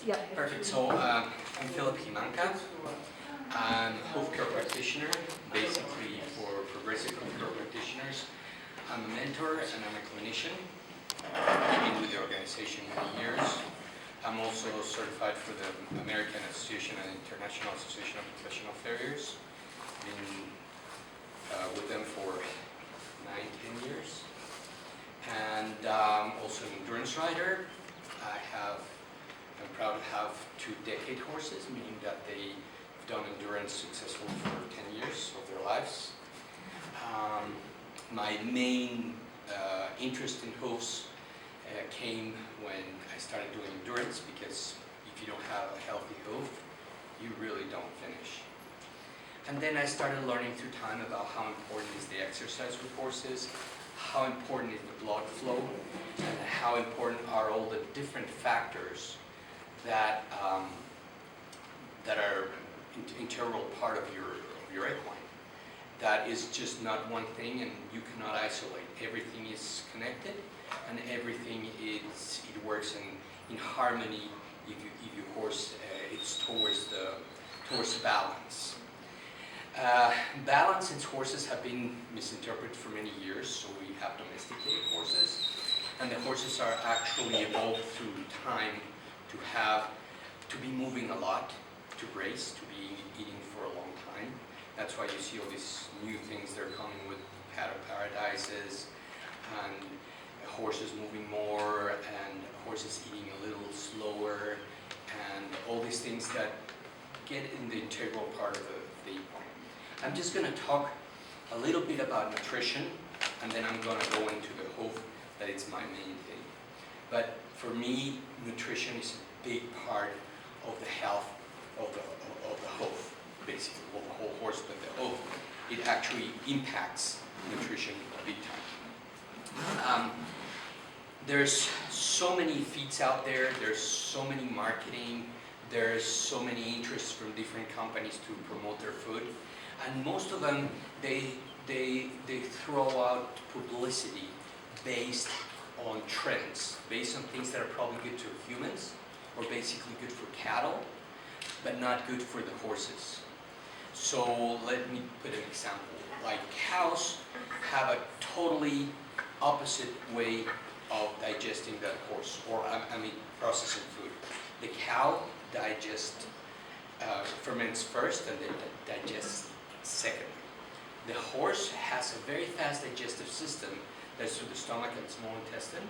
Yeah. Perfect. So I'm Himanka. I'm a healthcare practitioner, basically for progressive healthcare practitioners. I'm a mentor and I'm a clinician. I've been with the organization many years. I'm also certified for the American Association and International Association of Professional Farriers. Been with them for 9-10 years. And also an endurance rider. I'm proud to have 2-decade horses, meaning that they've done endurance successfully for 10 years of their lives. My main interest in hooves came when I started doing endurance, because if you don't have a healthy hoof, you really don't finish. And then I started learning through time about how important is the exercise with horses, how important is the blood flow, and how important are all the different factors that that are integral part of your equine. That is just not one thing, and you cannot isolate. Everything is connected, and everything it works in harmony. If you horse, it's towards balance. Balance in horses have been misinterpreted for many years. So we have domesticated horses, and the horses are actually evolved through time to be moving a lot, to graze, to be eating for a long time. That's why you see all these new things they're coming with paddock paradises, and horses moving more, and horses eating a little slower, and all these things that get in the integral part of the equine. I'm just going to talk a little bit about nutrition, and then I'm going to go into the hoof, that it's my main thing. But for me, nutrition is a big part of the health of the hoof, basically, of the whole horse, but the hoof. It actually impacts nutrition big time. There's so many feeds out there, there's so many marketing, there's so many interests from different companies to promote their food, and most of them, they throw out publicity based on trends, based on things that are probably good to humans, or basically good for cattle, but not good for the horses. So let me put an example. Like cows have a totally opposite way of digesting that horse, or processing food. The cow ferments first and then digests second. The horse has a very fast digestive system that's through the stomach and small intestine,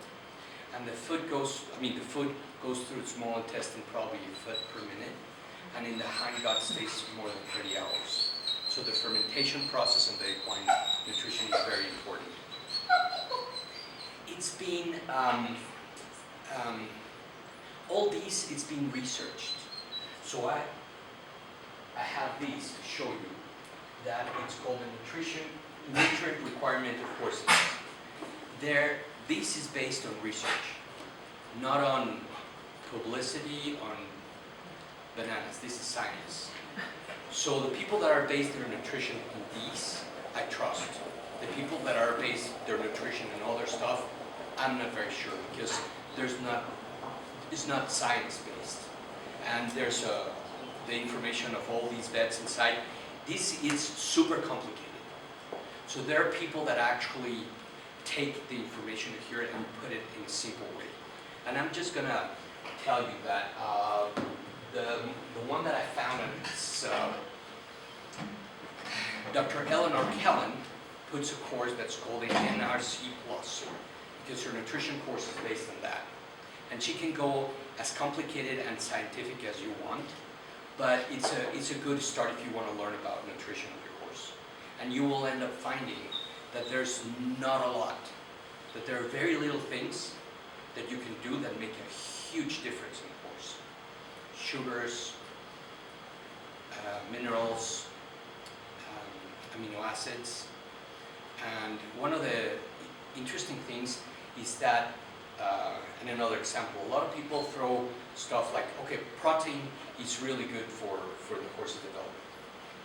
and the food goes through the small intestine probably a foot per minute, and in the hindgut stays more than 30 hours. So the fermentation process in the equine nutrition is very important. It's been, it's been researched. So I have these to show you that it's called the nutrient requirement of horses. This is based on research, not on publicity, on bananas. This is science. So the people that are based their nutrition on these, I trust. The people that are based their nutrition on other stuff, I'm not very sure, because it's not science-based. And there's the information of all these vets inside. This is super complicated. So there are people that actually take the information here and put it in a simple way. And I'm just going to tell you that the one that I found, and it's Dr. Eleanor Kellen puts a course that's called an NRC Plus, because her nutrition course is based on that. And she can go as complicated and scientific as you want, but it's a good start if you want to learn about nutrition of your horse. And you will end up finding that there's not a lot, that there are very little things that you can do that make a huge difference in a horse. Sugars, minerals, amino acids. And one of the interesting things is that, and another example, a lot of people throw stuff like, okay, protein is really good for the horse's development.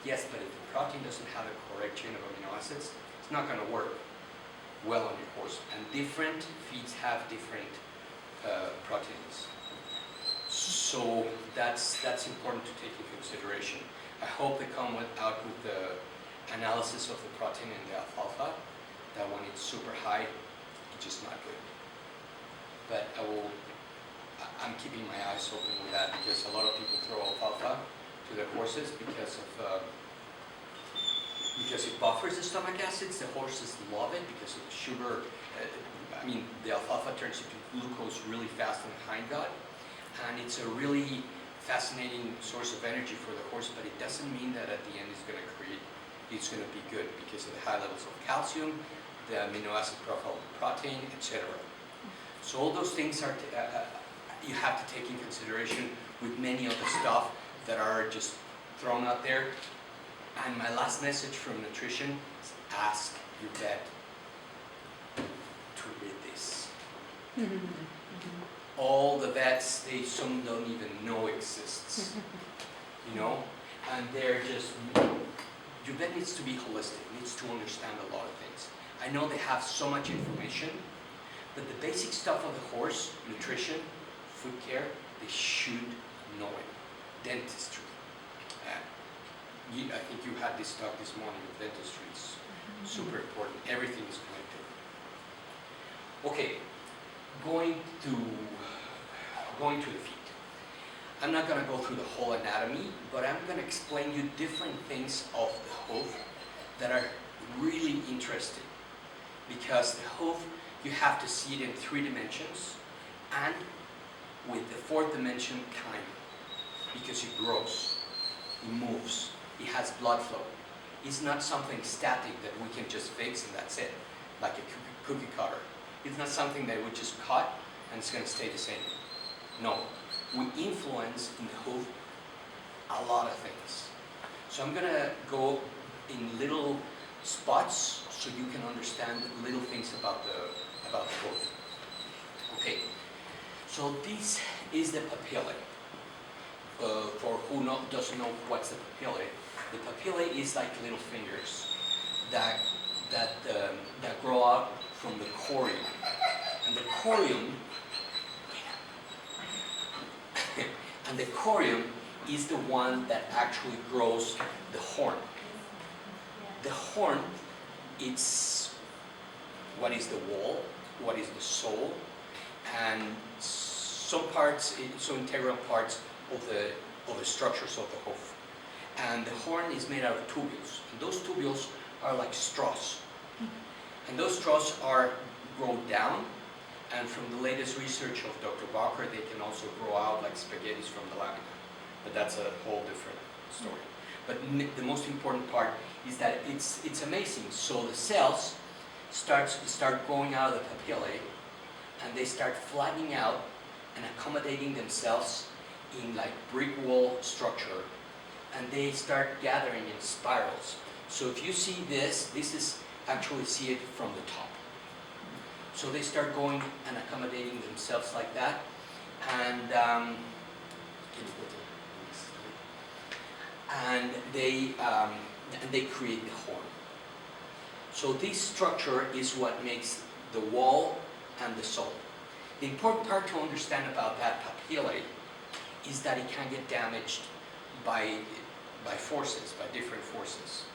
Yes, but if the protein doesn't have a correct chain of amino acids, it's not going to work well on your horse. And different feeds have different proteins. So that's important to take into consideration. I hope they come out with the analysis of the protein in the alfalfa, that when it's super high, it's just not good. But I'm keeping my eyes open with that, because a lot of people throw alfalfa to their horses because it buffers the stomach acids. The horses love it because of the sugar. The alfalfa turns into glucose really fast in the hindgut, and it's a really fascinating source of energy for the horse, but it doesn't mean that at the end it's going to be good because of the high levels of calcium, the amino acid profile of the protein, etc. So all those things are you have to take in consideration with many of the stuff that are just thrown out there. And my last message from nutrition is ask your vet to read this. All the vets, some don't even know exists, and they're just, your vet needs to be holistic, needs to understand a lot of things. I know they have so much information, but the basic stuff of the horse, nutrition, food care, they should know it. Dentistry. I think you had this talk this morning with dentistry. It's super important. Everything is connected. Okay, going to the feet. I'm not going to go through the whole anatomy, but I'm going to explain you different things of the hoof that are really interesting. Because the hoof, you have to see it in 3 dimensions, and with the 4th dimension, time. Because it grows, it moves, it has blood flow. It's not something static that we can just fix and that's it, like a cookie cutter. It's not something that we just cut and it's going to stay the same. No, we influence in the hoof a lot of things. So I'm going to go in little spots so you can understand little things about the hoof. Okay, so this is the papillae. For who doesn't know what's the papillae, the papillae is like little fingers that grow out from the corium, and the corium is the one that actually grows the horn. The horn, it's what is the wall, what is the sole, and some integral parts of the structures of the hoof. And the horn is made out of tubules. And those tubules are like straws. And those straws grow down, and from the latest research of Dr. Bacher, they can also grow out like spaghettis from the lamina. But that's a whole different story. But the most important part is that it's amazing. So the cells start going out of the papillae, and they start flattening out and accommodating themselves in like brick wall structure, and they start gathering in spirals. So if you see this is actually see it from the top. So they start going and accommodating themselves like that, and they create the horn. So this structure is what makes the wall and the sole. The important part to understand about that papillae is that it can get damaged by forces, by different forces.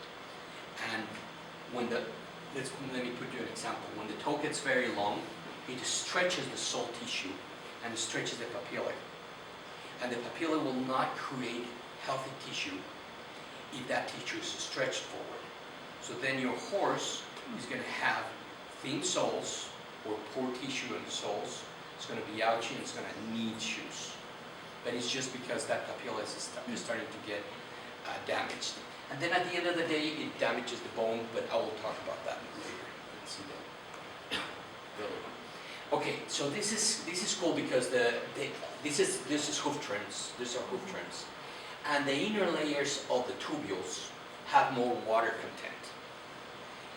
And let me put you an example. When the toe gets very long, it stretches the soul tissue and stretches the papillae. And the papillae will not create healthy tissue if that tissue is stretched forward. So then your horse is going to have thin soles or poor tissue in the soles. It's going to be ouchy and it's going to need shoes. But it's just because that papilla is starting to get damaged. And then at the end of the day, it damages the bone, but I will talk about that later. Let's see that. Okay, so this is cool because this is hoof trends. These are hoof trends, and the inner layers of the tubules have more water content.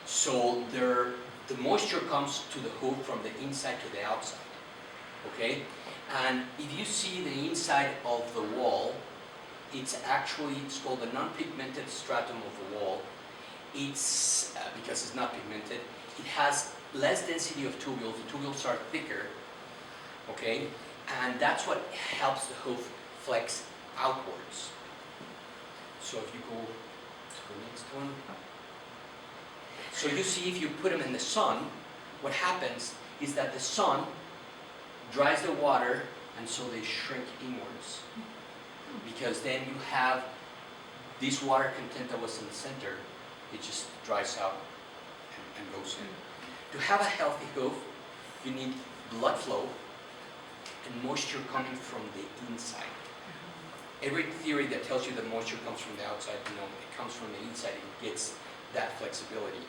So the moisture comes to the hoof from the inside to the outside. Okay, and if you see the inside of the wall, it's called the non-pigmented stratum of the wall. It's because it's not pigmented, it has less density of tubules. The tubules are thicker, okay, And that's what helps the hoof flex outwards. So if you go to the next one. So you see, if you put them in the sun, what happens is that the sun dries the water, and so they shrink inwards. Because then you have this water content that was in the center, it just dries out and goes in. To have a healthy hoof, you need blood flow and moisture coming from the inside. Every theory that tells you that moisture comes from the outside, no, it comes from the inside. It gets that flexibility.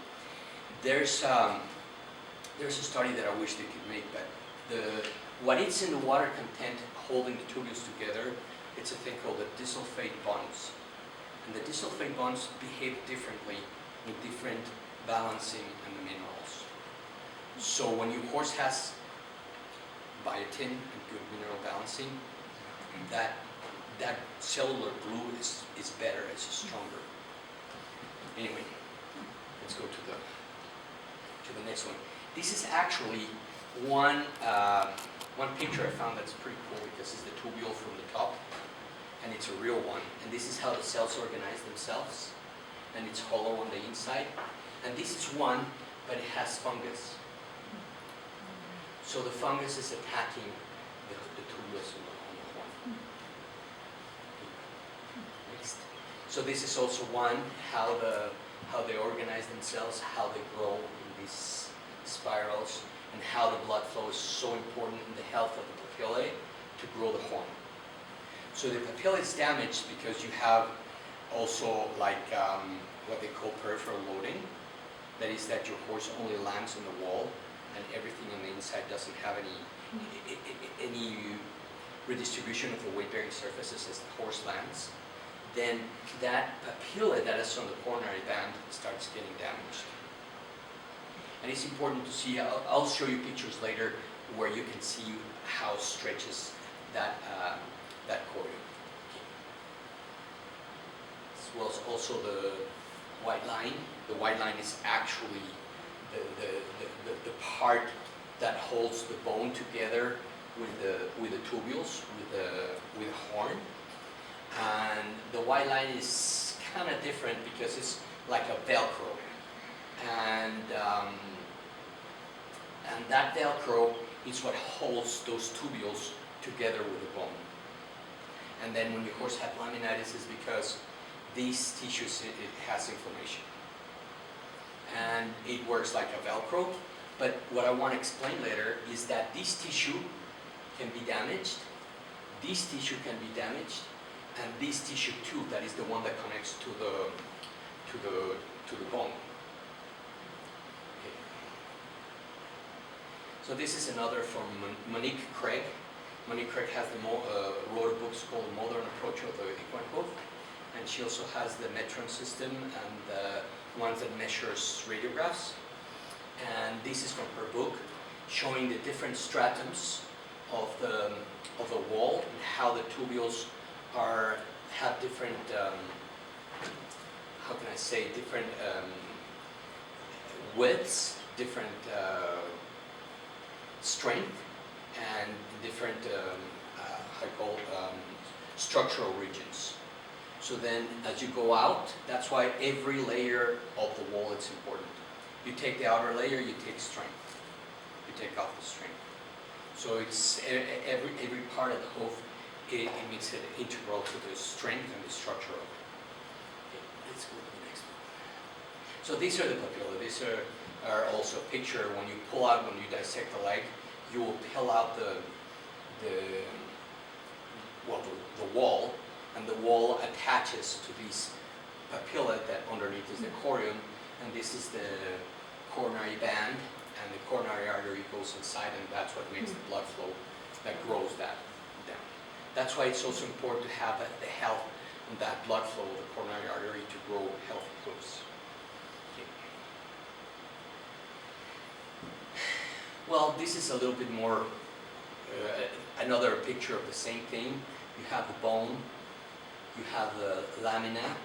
There's a study that I wish they could make, but what is in the water content holding the tubules together, it's a thing called the disulfide bonds. And the disulfide bonds behave differently with different balancing and the minerals. So when your horse has biotin and good mineral balancing, that cellular glue is better, it's stronger. Anyway, let's go to the next one. This is actually one picture I found that's pretty cool, because it's the tubule from the top, and it's a real one. And this is how the cells organize themselves, and it's hollow on the inside. And this is one, but it has fungus. So the fungus is attacking the tubules on the horn. Next. So this is also one, how they organize themselves, how they grow in these spirals, and how the blood flow is so important in the health of the papillae to grow the horn. So the papilla is damaged because you have also like what they call peripheral loading. That is that your horse only lands on the wall, and everything on the inside doesn't have any redistribution of the weight-bearing surfaces as the horse lands. Then that papilla that is on the coronary band starts getting damaged. And it's important to see, I'll show you pictures later where you can see how stretches that chorion. As well as also the white line. The white line is actually the part that holds the bone together with the tubules, with the horn. And the white line is kind of different because it's like a Velcro. And that Velcro is what holds those tubules together with the bone. And then when your horse has laminitis, it's because these tissues, it has inflammation. And it works like a Velcro. But what I want to explain later is that this tissue can be damaged, this tissue can be damaged, and this tissue too, that is the one that connects to the bone. So this is another from Monique Craig. Monique Craig has wrote a book called Modern Approach of the Equine Hoof, and she also has the Metron system and the ones that measures radiographs. And this is from her book, showing the different stratums of the wall and how the tubules have different how can I say, different widths, different strength, and different structural regions. So then as you go out, that's why every layer of the wall is important. You take the outer layer, you take strength. You take off the strength. So it's every part of the hoof, it makes it integral to the strength and the structure of it. Okay, let's go to the next one. So these are the papilla. These are also a picture. When you pull out, when you dissect the leg, you will peel out the wall, and the wall attaches to these papilla that underneath is the chorion, and this is the coronary band, and the coronary artery goes inside, and that's what makes the blood flow that grows that down. That's why it's also important to have the health and that blood flow of the coronary artery to grow healthy hoofs. Okay. Well, this is a little bit more, another picture of the same thing. You have the bone, you have the lamina,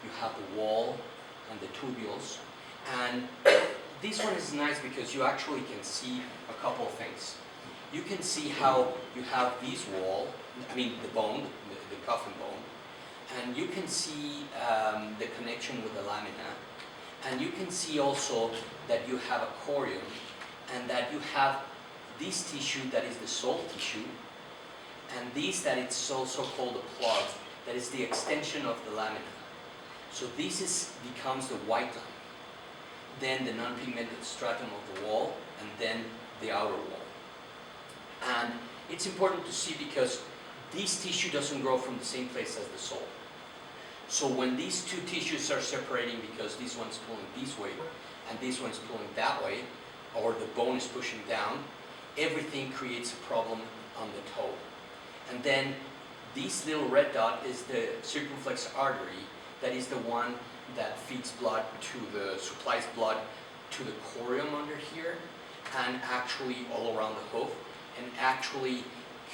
you have the wall and the tubules. And this one is nice because you actually can see a couple of things. you can see how you have this wall, I mean the bone, the coffin bone, and you can see the connection with the lamina, and you can see also that you have a corium, and that you have this tissue that is the soul tissue, and this that it's also called a plug, that is the extension of the lamina. So this becomes the white line, then the non-pigmented stratum of the wall, and then the outer wall. And it's important to see because this tissue doesn't grow from the same place as the soul. So when these two tissues are separating because this one's pulling this way and this one's pulling that way, or the bone is pushing down, everything creates a problem on the toe. And then this little red dot is the circumflex artery, that is the one that feeds blood supplies blood to the corium under here, and actually all around the hoof, and actually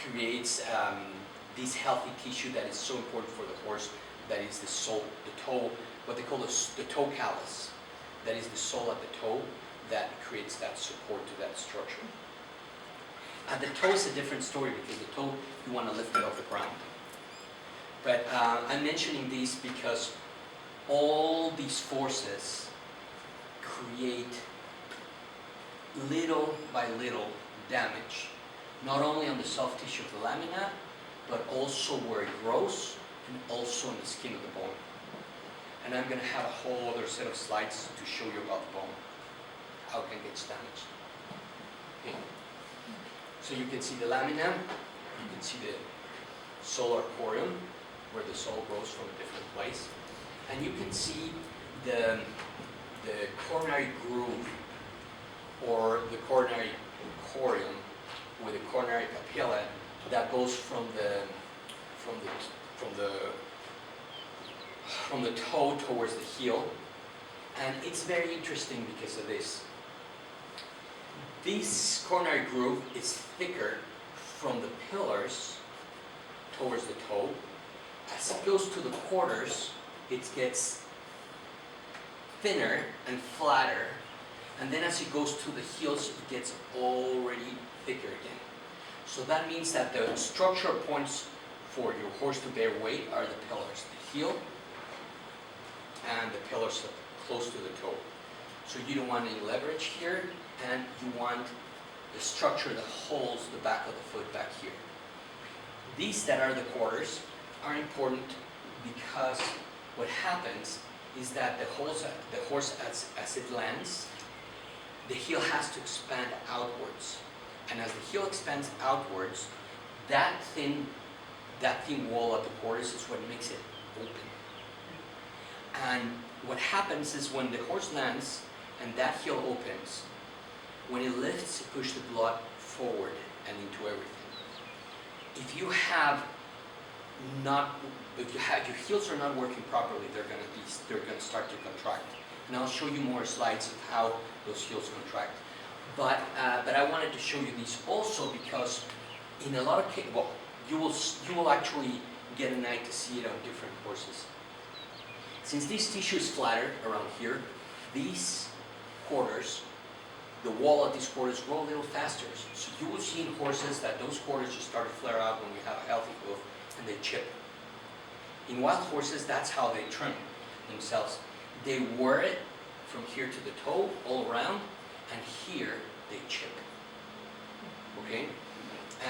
creates this healthy tissue that is so important for the horse, that is the sole, the toe, what they call the toe callus. That is the sole at the toe that creates that support to that structure. And the toe is a different story because the toe, you want to lift it off the ground. But I'm mentioning these because all these forces create little by little damage, not only on the soft tissue of the lamina, but also where it grows and also in the skin of the bone. And I'm going to have a whole other set of slides to show you about the bone, how it gets damaged. Okay. So you can see the lamina, you can see the solar corium, where the soul grows from a different place. And you can see the coronary groove, or the coronary corium with the coronary papilla that goes from the toe towards the heel. And it's very interesting because of this. This coronary groove is thicker from the pillars towards the toe. As it goes to the quarters, it gets thinner and flatter, and then as it goes to the heels, it gets already thicker again. So that means that the structural points for your horse to bear weight are the pillars, the heel and the pillars close to the toe. So you don't want any leverage here, and you want the structure that holds the back of the foot back here. These that are the quarters are important because what happens is that the horse as it lands, the heel has to expand outwards. And as the heel expands outwards, that thin wall at the quarters is what makes it open. And what happens is when the horse lands and that heel opens, when it lifts, it pushes the blood forward and into everything. If your heels are not working properly, they're going to start to contract. And I'll show you more slides of how those heels contract. But I wanted to show you these also because in a lot of cases, well, you will actually get an eye to see it on different horses. Since this tissue is flatter around here, these quarters, the wall of these quarters grow a little faster. So you will see in horses that those quarters just start to flare out when we have a healthy hoof and they chip. In wild horses, that's how they trim themselves. They wear it from here to the toe, all around, and here they chip. Okay?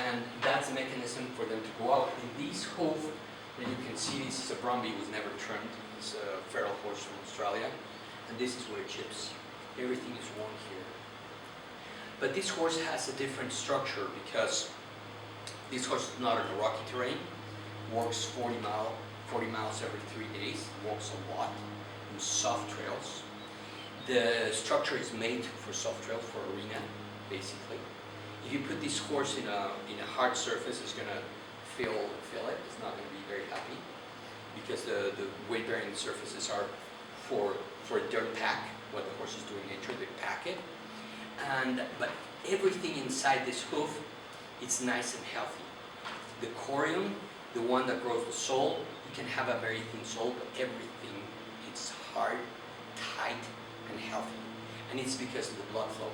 And that's a mechanism for them to go out. In these hoof, that you can see, this is a Brumby, was never trimmed. It's a feral horse from Australia. And this is where it chips. Everything is worn here. But this horse has a different structure because this horse is not in a rocky terrain. Walks 40 miles every 3 days. Walks a lot in soft trails. The structure is made for soft trails, for arena, basically. If you put this horse in a hard surface, it's going to feel it. It's not going to be very happy because the weight-bearing surfaces are for a dirt pack. What the horse is doing in nature, they pack it. But everything inside this hoof, it's nice and healthy. The corium, the one that grows the sole, you can have a very thin sole, but everything, it's hard, tight, and healthy. And it's because of the blood flow.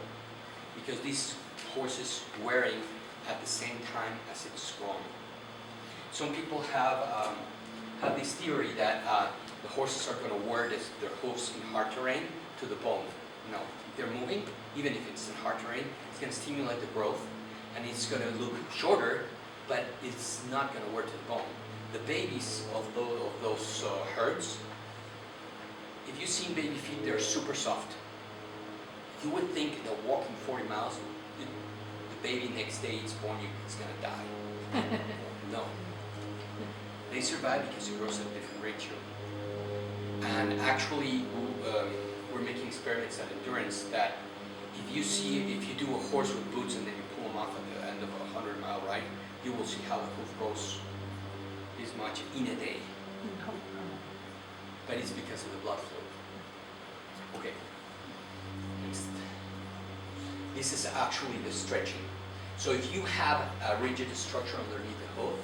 Because this horse is wearing at the same time as it's growing. Some people have this theory that the horses are going to wear their hooves in hard terrain to the bone. No, if they're moving, even if it's in hard terrain, it's going to stimulate the growth, and it's going to look shorter, but it's not going to wear to the bone. The babies of those herds, if you've seen baby feet, they're super soft. You would think that walking 40 miles, the baby next day it's born, it's going to die. No. They survive because it grows at a different ratio. And actually, we're making experiments at endurance that if you do a horse with boots and then you pull them off at the end of a 100-mile ride, you will see how the hoof grows this much in a day. But it's because of the blood flow. Okay. Next. This is actually the stretching. So if you have a rigid structure underneath the hoof,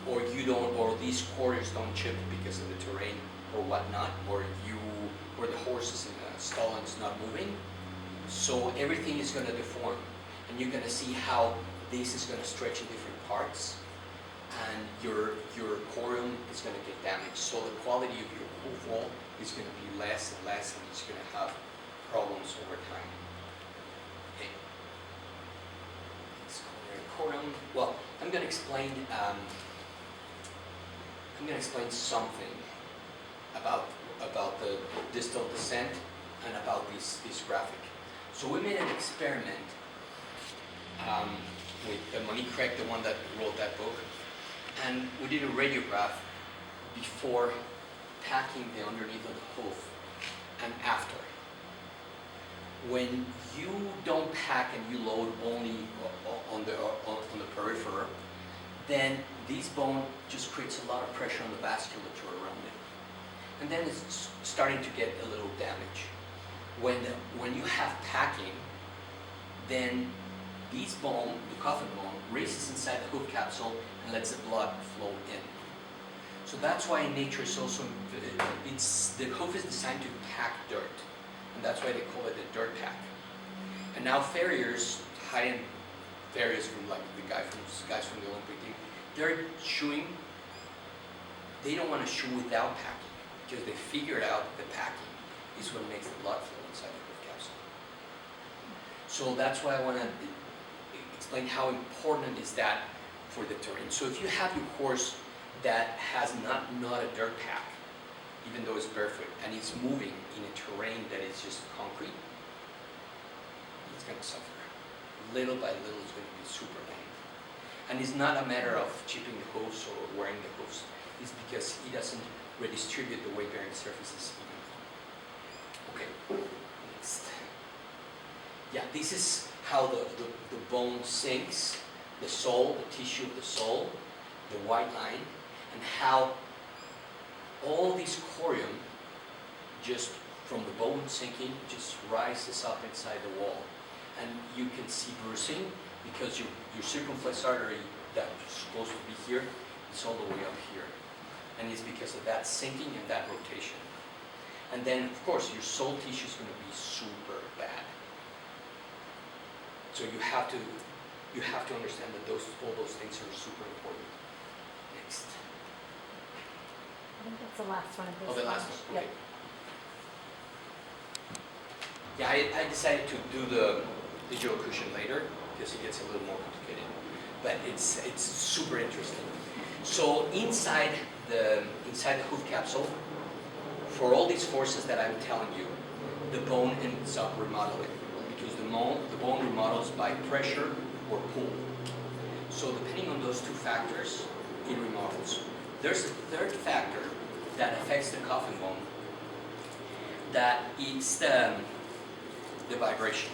or you don't, or these quarters don't chip because of the terrain or whatnot, or the horse is in a stall and it's not moving, so everything is going to deform, and you're going to see how this is going to stretch in different parts, and your corium is going to get damaged. So the quality of your hoof wall is going to be less and less, and it's going to have problems over time. Okay. Let's go there. Corium. Well, I'm going to explain. I'm going to explain something about the distal descent and about this graphic. So we made an experiment with Monique Craig, the one that wrote that book, and we did a radiograph before packing the underneath of the hoof and after. When you don't pack and you load only on the periphery, then this bone just creates a lot of pressure on the vasculature around it. And then it's starting to get a little damage. When you have packing, then this bone, the coffin bone, races inside the hoof capsule and lets the blood flow in. So that's why in nature it's also, the hoof is designed to pack dirt. And that's why they call it a dirt pack. And now farriers, high-end farriers from like the guys from the Olympic team, they're shoeing, they don't want to shoe without packing because they figured out that packing is what makes the blood flow inside the hoof capsule. So that's why I want to explain how important is that for the terrain. So if you have your horse that has not a dirt pack, even though it's barefoot, and it's moving in a terrain that is just concrete, it's going to suffer. Little by little, it's going to be super lame. And it's not a matter of chipping the hooves or wearing the hooves. It's because he doesn't redistribute the weight-bearing surfaces evenly. Okay, next. Yeah, this is how the bone sinks, the sole, the tissue of the sole, the white line, and how all this corium, just from the bone sinking, just rises up inside the wall. And you can see bruising because your circumflex artery that's supposed to be here is all the way up here. And it's because of that sinking and that rotation. And then, of course, your sole tissue is going to be super bad. So you have to understand that all those things are super important. Next. I think that's the last one of this. Oh, the last one. Okay. Yep. Yeah, I decided to do the digital cushion later because it gets a little more complicated, but it's super interesting. So inside the hoof capsule, for all these forces that I'm telling you, the bone ends up remodeling because the bone remodels by pressure or pull. So depending on those two factors, it remodels. There's a third factor that affects the coffin bone, that it's the vibration.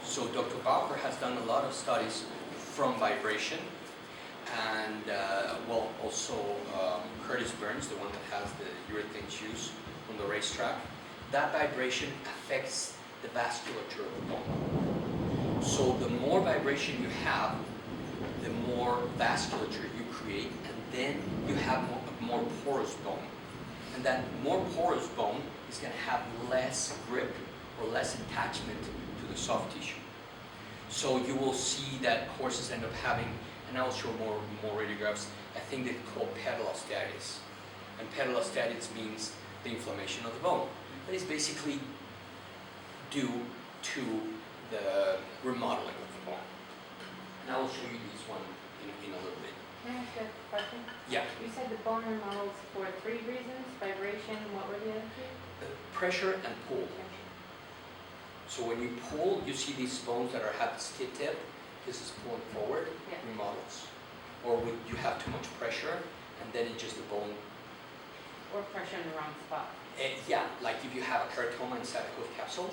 So Dr. Bauker has done a lot of studies from vibration, and also Curtis Burns, the one that has the urethane shoes on the racetrack. That vibration affects the vasculature of the bone. So the more vibration you have, the more vasculature you create, and then you have more porous bone. And that more porous bone is going to have less grip or less attachment to the soft tissue. So you will see that horses end up having, and I'll show more radiographs, a thing they call pedalostatitis. And pedalostatitis means the inflammation of the bone. That is basically due to the remodeling of the bone. And I will show you this one in a little bit. Can I ask a question? Yeah. You said the bone remodels for 3 reasons: vibration, what were the other 2? Pressure and pull. So when you pull, you see these bones that have the stiff tip. This is pulling forward, Yeah. remodels. Or when you have too much pressure, and then it just the bone. Or pressure in the wrong spot. Yeah, like if you have a keratoma inside a hoof capsule,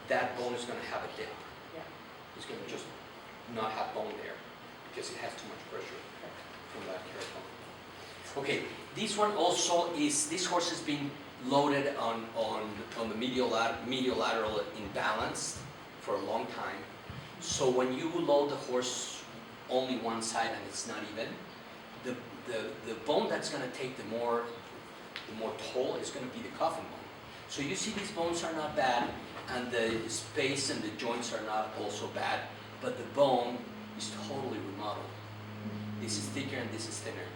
that bone is going to have a dip. Yeah. It's going to just not have bone there because it has too much pressure from that keratoma. Okay, this one also is, this horse has been loaded on the medial lateral imbalance for a long time. So when you load the horse only one side and it's not even, the bone that's going to take the more toll is going to be the coffin bone. So you see these bones are not bad, and the space and the joints are not also bad, but the bone is totally remodeled. This is thicker and this is thinner.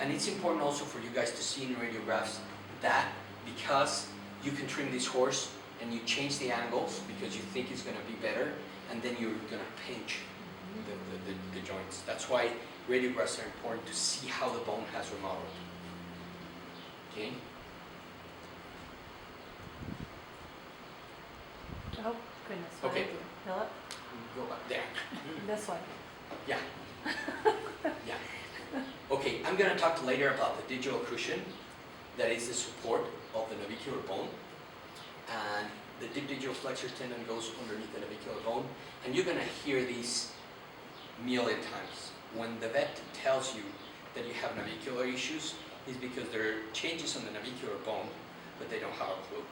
And it's important also for you guys to see in radiographs that because you can trim this horse and you change the angles because you think it's going to be better, and then you're going to pinch the joints. That's why radiographs are important, to see how the bone has remodeled. Okay? Oh, goodness. What Okay. did I do? Philip? Go back there. This way. Yeah. Yeah. Okay, I'm going to talk later about the digital cushion that is the support of the navicular bone. And the deep digital flexor tendon goes underneath the navicular bone. And you're going to hear these a million times. When the vet tells you that you have navicular issues, is because there are changes on the navicular bone, but they don't have a clue.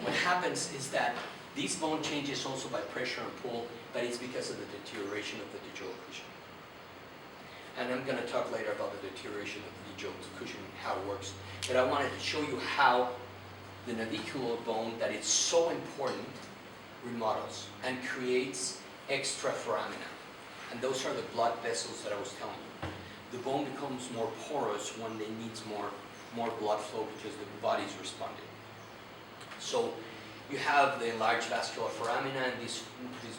What happens is that these bone changes also by pressure and pull, but it's because of the deterioration of the digital cushion. And I'm going to talk later about the deterioration of the digital cushion and how it works. But I wanted to show you how the navicular bone, that is so important, remodels and creates extra foramina. And those are the blood vessels that I was telling you. The bone becomes more porous when it needs more blood flow because the body is responding. So you have the enlarged vascular foramina, and these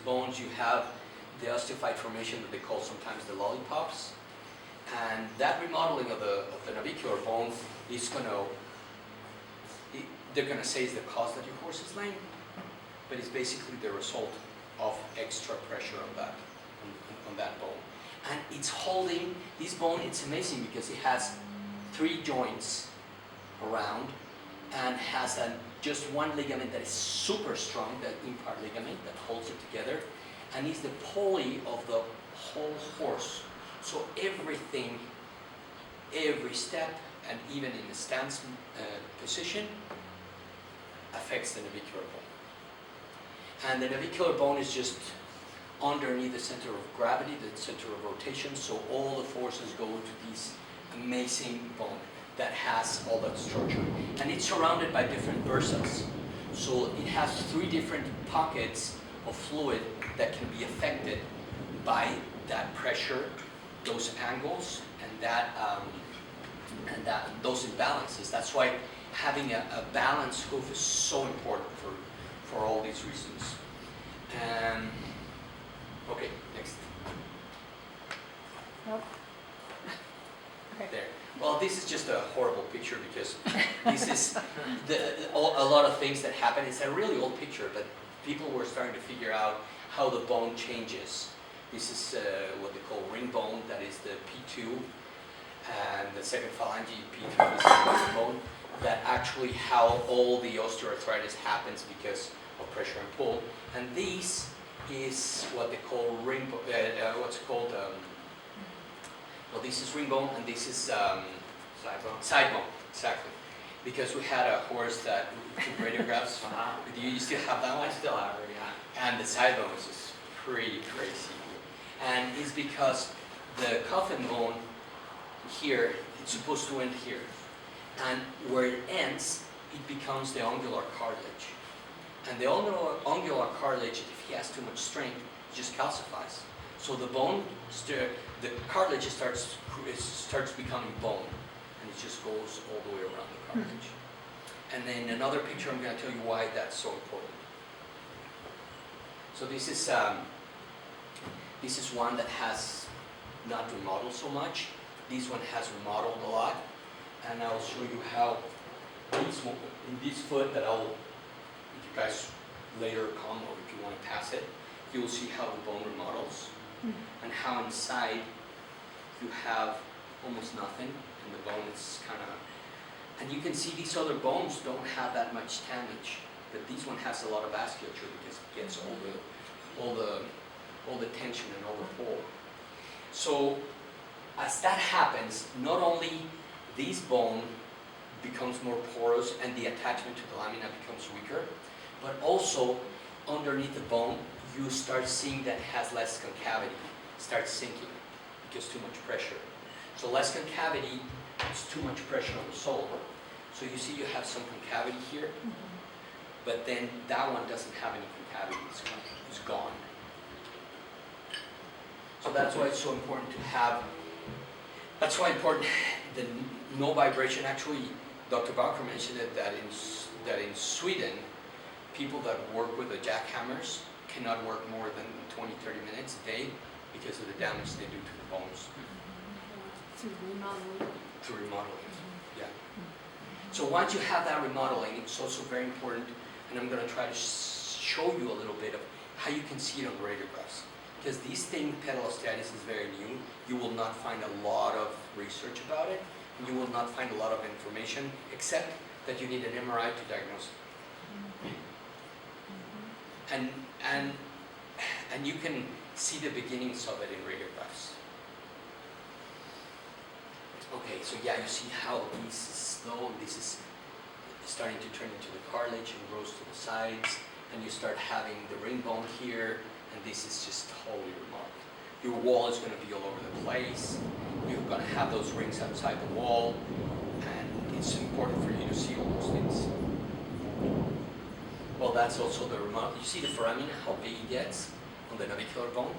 bones, you have the osteophyte formation that they call sometimes the lollipops. And that remodeling of the navicular bone is they're going to say is the cause that your horse is lame, but it's basically the result of extra pressure on that bone. And it's holding, this bone, it's amazing because it has 3 joints around and has just one ligament that is super strong, that impart ligament that holds it together, and is the pulley of the whole horse. So everything, every step, and even in the stance position, affects the navicular bone. And the navicular bone is just underneath the center of gravity, the center of rotation, so all the forces go to this amazing bone that has all that structure. And it's surrounded by different bursas. So it has 3 different pockets of fluid that can be affected by that pressure, those angles, and those imbalances. That's why having a balanced hoof is so important for all these reasons. Okay, next. Nope. Okay. There. Well, this is just a horrible picture because this is a lot of things that happen. It's a really old picture, but people were starting to figure out how the bone changes. This is what they call ring bone, that is the P2, and the second phalange, P3, is the bone, that actually how all the osteoarthritis happens because of pressure and pull. And this is what they call ring bone, well, this is ring bone, and this is side bone, exactly. Because we had a horse that took radiographs with you. You still have that one? I still have her, yeah. And the side bone is just pretty crazy. And it's because the coffin bone here, it's supposed to end here. And where it ends, it becomes the ungular cartilage. And the ungular cartilage, if he has too much strength, just calcifies. So the bone, the cartilage starts becoming bone, and it just goes all the way around the cartilage. And then another picture, I'm going to tell you why that's so important. So this is one that has not remodeled so much. This one has remodeled a lot, and I'll show you how in this foot that if you guys later come or if you want to pass it, you will see how the bone remodels and how inside you have almost nothing, and the bone is kind of, and you can see these other bones don't have that much damage, but this one has a lot of vasculature because it gets all the tension and all the pull. So as that happens, not only this bone becomes more porous and the attachment to the lamina becomes weaker, but also underneath the bone you start seeing that it has less concavity, starts sinking because too much pressure. So less concavity is too much pressure on the sole. So you see you have some concavity here, but then that one doesn't have any concavity, it's gone. So that's why it's so important to have, that's why important the no vibration. Actually, Dr. Bacher mentioned it, that in Sweden, people that work with the jackhammers cannot work more than 20-30 minutes a day because of the damage they do to the bones. To remodeling. To remodeling, yeah. So once you have that remodeling, it's also very important, and I'm going to try to show you a little bit of how you can see it on the radiographs. Because this thing, pedalostasis, is very new. You will not find a lot of research about it. You will not find a lot of information, except that you need an MRI to diagnose it. And you can see the beginnings of it in radiographs. Okay, so yeah, you see how this is slow, this is starting to turn into the cartilage and grows to the sides, and you start having the ring bone here, and this is just totally remodeled. Your wall is going to be all over the place. You're going to have those rings outside the wall, and it's important for you to see all those things. Well, that's also the remodel. You see the foramina, how big it gets on the navicular bone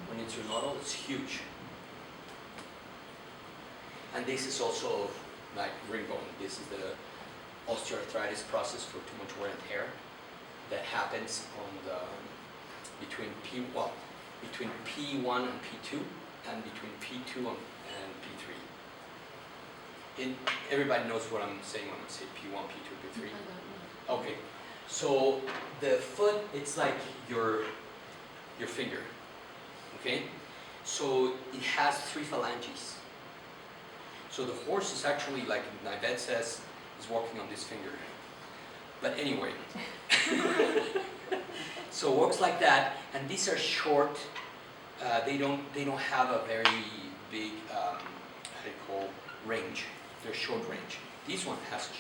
when it's remodeled? It's huge. And this is also like ring bone. This is the osteoarthritis process for too much wear and tear that happens on the between P1 and P2, and between P2 and P3. Everybody knows what I'm saying when I say P1, P2, P3. Okay, so the foot, it's like your finger. Okay, so it has 3 phalanges. So the horse is actually, like Nived says, is walking on this finger. But anyway, so it works like that, and these are short. They don't have a very big how do you call range. They're short range. This one has a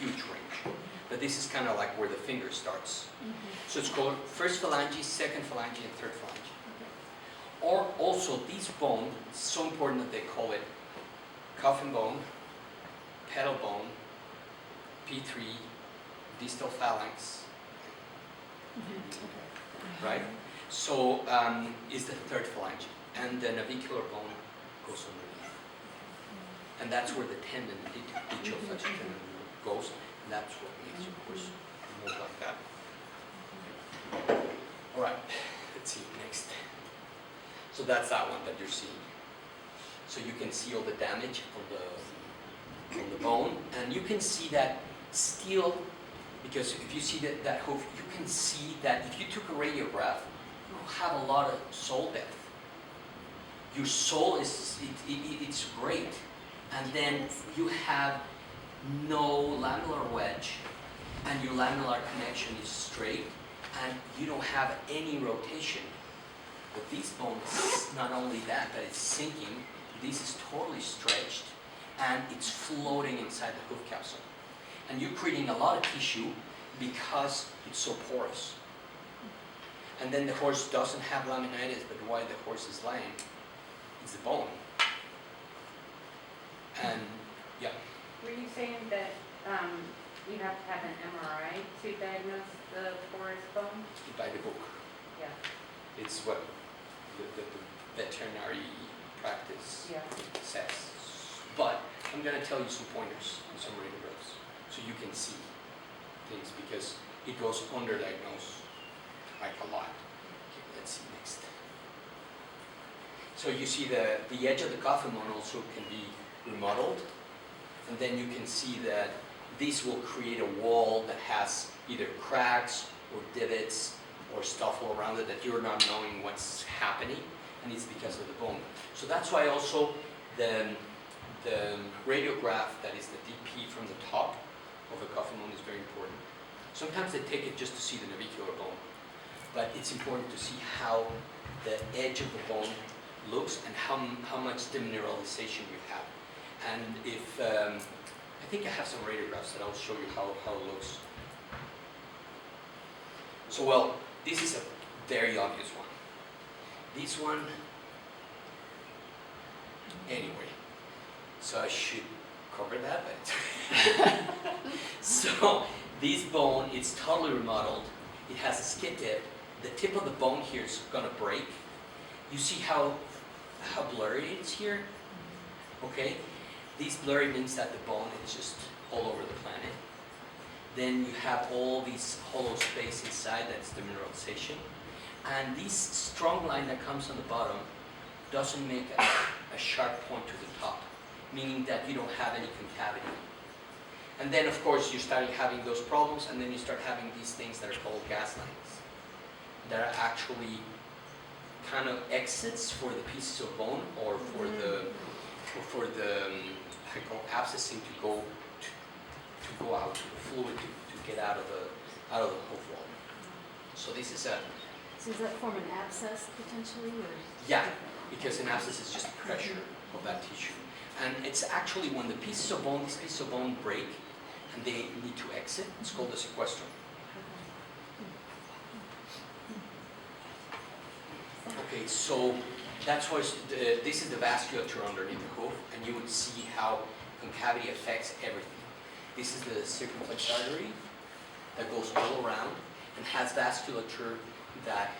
huge range, but this is kind of like where the finger starts. So it's called first phalange, second phalange, and third phalange. Or also this bone, it's so important that they call it coffin bone, pedal bone, P3, distal phalanx, right? So is the third phalange, and the navicular bone goes underneath. And that's where the tendon, the digital flexor tendon goes, and that's what makes your horse move like that. All right, let's see, next. So that's that one that you're seeing. So you can see all the damage on the bone, and you can see that still, because if you see that hoof, you can see that if you took a radiograph, you have a lot of sole depth. Your sole is, it's great, and then you have no lamellar wedge, and your lamellar connection is straight, and you don't have any rotation. But this bone is not only that, but it's sinking. This is totally stretched, and it's floating inside the hoof capsule. And you're creating a lot of tissue because it's so porous. And then the horse doesn't have laminitis, but why the horse is lying is the bone. And yeah. Were you saying that you have to have an MRI to diagnose the porous bone? By the book. Yeah. It's what the veterinary practice Yeah. says. But I'm going to tell you some pointers and some radiographs so you can see things because it goes underdiagnosed like a lot. Okay, let's see next. So you see the edge of the coffin bone also can be remodeled, and then you can see that this will create a wall that has either cracks or divots or stuff all around it that you're not knowing what's happening, and it's because of the bone. So that's why also the radiograph that is the DP from the top of a coffin bone is very important. Sometimes they take it just to see the navicular bone, but it's important to see how the edge of the bone looks and how much demineralization you have. And if, I think I have some radiographs that I'll show you how it looks. So well, this is a very obvious one. This one, anyway, so I should cover that, but so this bone, it's totally remodeled. It has a skid tip. The tip of the bone here is going to break. You see how blurry it is here? Okay? This blurry means that the bone is just all over the planet. Then you have all these hollow space inside, that's the mineralization. And this strong line that comes on the bottom doesn't make a sharp point to the top, meaning that you don't have any concavity. And then of course you start having those problems, and then you start having these things that are called gas lines, that are actually kind of exits for the pieces of bone or for the abscessing to go out, to the fluid to get out of the hoof wall. So this is a So does that form an abscess potentially, or? yeah, because an abscess is just pressure of that tissue, and it's actually when the these pieces of bone break and they need to exit. It's called the sequestrum. Okay, so that's why this is the vasculature underneath the hoof, and you would see how concavity affects everything. This is the circumflex artery that goes all around and has vasculature that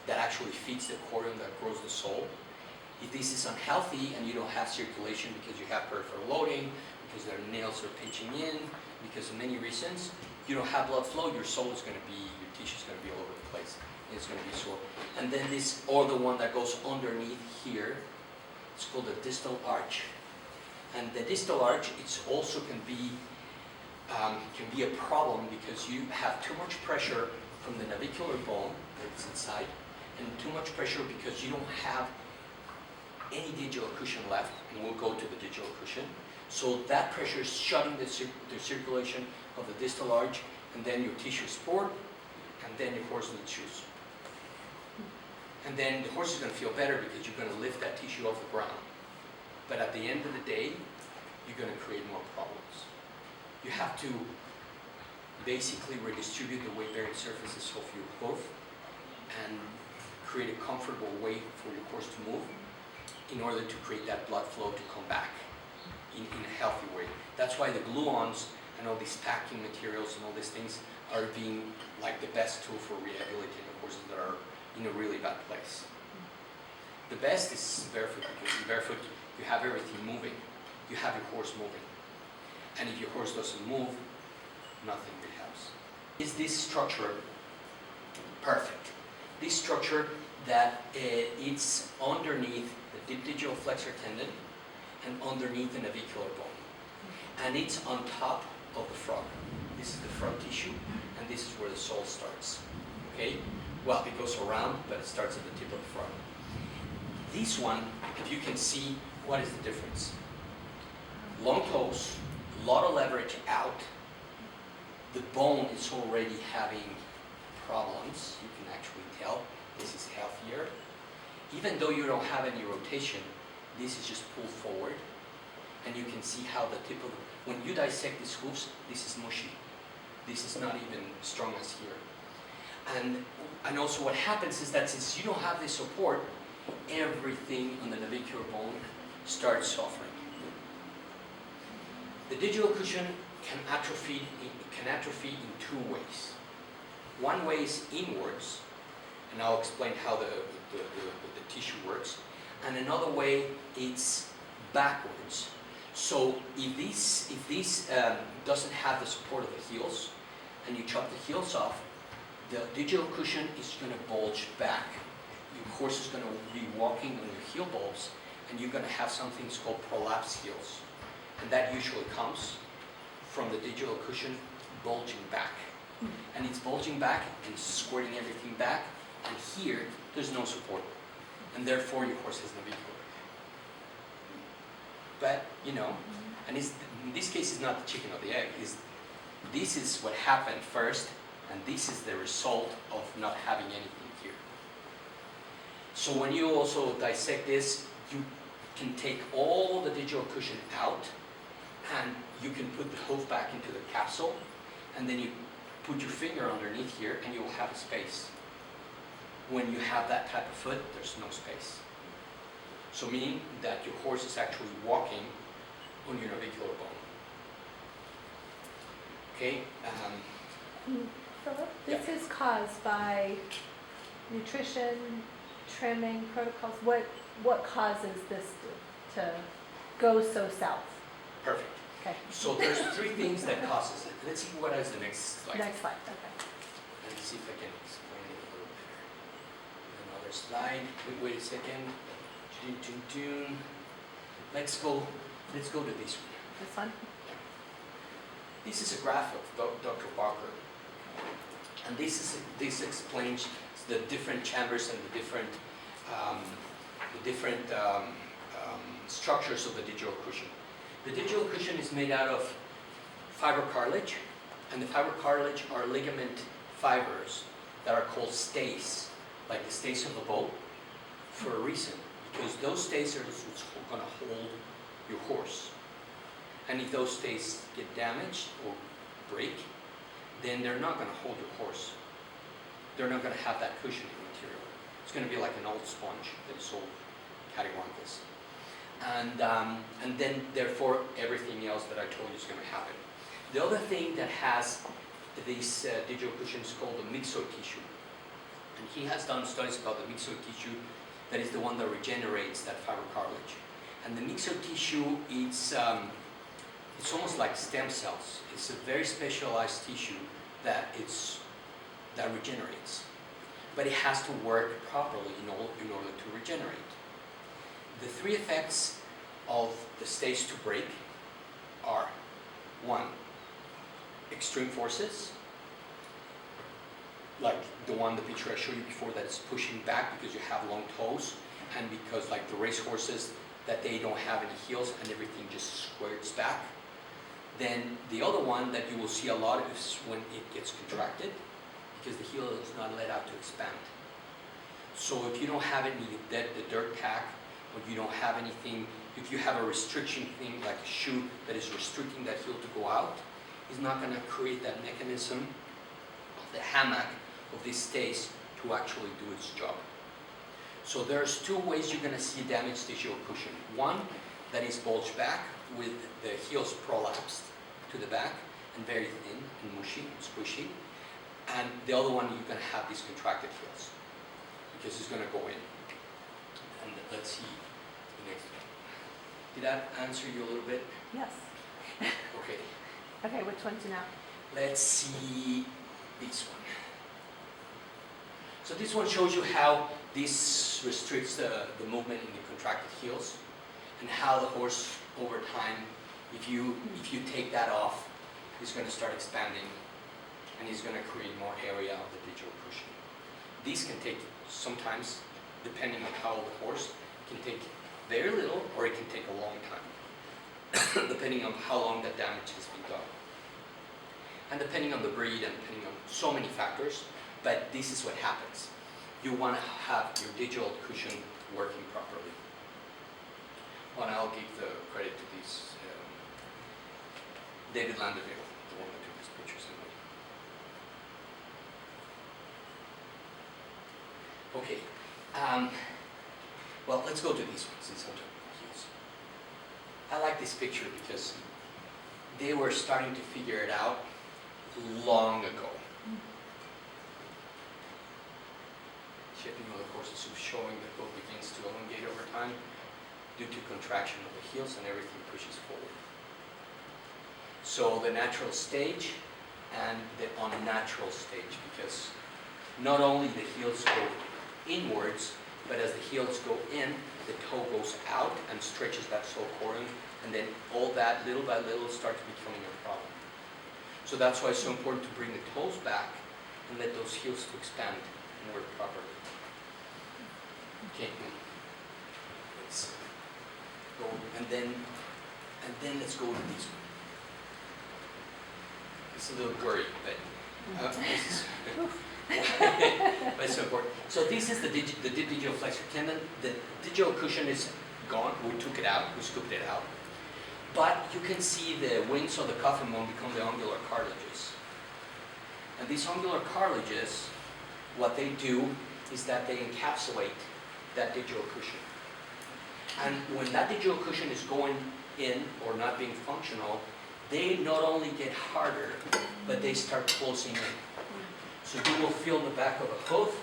actually feeds the chorion that grows the sole. If this is unhealthy and you don't have circulation because you have peripheral loading, because their nails are pinching in, because of many reasons, you don't have blood flow, your sole is going to be, your tissue is going to be all over the place. It's going to be sore. And then this, or the one that goes underneath here, it's called the distal arch. And the distal arch, it's also can be a problem because you have too much pressure from the navicular bone that's inside, and too much pressure because you don't have any digital cushion left, and we'll go to the digital cushion. So that pressure is shutting the circulation of the distal arch, and then your tissue is poured, and then your horse needs shoes. And then the horse is going to feel better because you're going to lift that tissue off the ground. But at the end of the day, you're going to create more problems. You have to basically redistribute the weight-bearing surfaces of your hoof and create a comfortable way for your horse to move in order to create that blood flow to come back in a healthy way. That's why the glue-ons and all these packing materials and all these things are being like the best tool for rehabilitating horses that are in a really bad place. The best is barefoot, because in barefoot you have everything moving. You have your horse moving. And if your horse doesn't move, nothing rehabs. Is this structure perfect? This structure that it's underneath the deep digital flexor tendon and underneath the navicular bone. And it's on top of the frog. This is the frog tissue, and this is where the sole starts. Okay? Well, it goes around, but it starts at the tip of the frog. This one, if you can see, what is the difference? Long toes, a lot of leverage out. The bone is already having problems. You can actually tell this is healthier. Even though you don't have any rotation, this is just pulled forward. And you can see how the tip of, when you dissect these hooves, this is mushy. This is not even strong as here. And also what happens is that since you don't have this support, everything on the navicular bone starts suffering. The digital cushion can atrophy in two ways. One way is inwards, and I'll explain how the tissue works. And another way, it's backwards. So if this doesn't have the support of the heels, and you chop the heels off, the digital cushion is going to bulge back. Your horse is going to be walking on your heel bulbs, and you're going to have something called prolapse heels. And that usually comes from the digital cushion bulging back. And it's bulging back and squirting everything back, and here, there's no support. And therefore, your horse has navicular. But, you know, and in this case, it's not the chicken or the egg. This is what happened first, and this is the result of not having anything here. So when you also dissect this, you can take all the digital cushion out, and you can put the hoof back into the capsule, and then you put your finger underneath here, and you'll have a space. When you have that type of foot, there's no space. So meaning that your horse is actually walking on your navicular bone. Okay? Philip, this is caused by nutrition, trimming protocols. What causes this to go so south? Perfect. Okay. So there's three things that causes it. Let's see what is the next slide. Next slide. Okay. Let's see if I can explain it a little better. Another slide. Wait a second. Let's go to this one. This one. This is a graph of Dr. Barker, and this explains the different chambers and the different structures of the digital cushion. The digital cushion is made out of fiber cartilage, and the fiber cartilage are ligament fibers that are called stays, like the stays of a boat, for a reason, because those stays are what's going to hold your horse. And if those stays get damaged or break, then they're not going to hold your horse. They're not going to have that cushioning material. It's going to be like an old sponge that is all cattywampus. And then, therefore, everything else that I told you is going to happen. The other thing that has this digital cushion is called the myxoid tissue. And he has done studies about the myxoid tissue, that is the one that regenerates that fiber cartilage. And the myxoid tissue, it's almost like stem cells. It's a very specialized tissue that regenerates. But it has to work properly in order to regenerate. The three effects of the stays to break are: one, extreme forces, like the picture I showed you before, that is pushing back because you have long toes, and because like the race horses, that they don't have any heels and everything just squirts back. Then the other one that you will see a lot is when it gets contracted, because the heel is not let out to expand. So if you don't have any the dirt pack, or you don't have anything, if you have a restriction thing like a shoe that is restricting that heel to go out, it's not going to create that mechanism of the hammock of these stays to actually do its job. So there's two ways you're going to see damaged tissue cushion. One, that is bulged back with the heels prolapsed to the back and very thin and mushy and squishy. And the other one, you're going to have these contracted heels because it's going to go in. And let's see the next one. Did that answer you a little bit? Yes. Okay. Okay, which one to now? Let's see this one. So this one shows you how this restricts the movement in the contracted heels, and how the horse over time, if you take that off, is going to start expanding, and is going to create more area of the digital cushion. These can take sometimes, depending on how old the horse, can take very little, or it can take a long time, depending on how long that damage has been done. And depending on the breed, and depending on so many factors, but this is what happens. You want to have your digital cushion working properly. Well, and I'll give the credit to this David Landeville, the one that took these pictures anyway. Okay. Well, let's go to these ones since I'm talking about heels. I like this picture because they were starting to figure it out long ago. shaping of the horse is showing the hoof begins to elongate over time due to contraction of the heels and everything pushes forward. So the natural stage and the unnatural stage, because not only the heels go inwards, but as the heels go in, the toe goes out and stretches that sole cordon, and then all that little by little starts becoming a problem. So that's why it's so important to bring the toes back and let those heels to expand and work properly. Okay, let's go, and then let's go to this one. It's a little gory, but this is but it's so important. So this is the digital flexor tendon. The digital cushion is gone. We took it out. We scooped it out. But you can see the wings of the coffin bone become the ungular cartilages. And these ungular cartilages, what they do is that they encapsulate that digital cushion. And when that digital cushion is going in or not being functional, they not only get harder, but they start closing in. So you will feel the back of a hoof,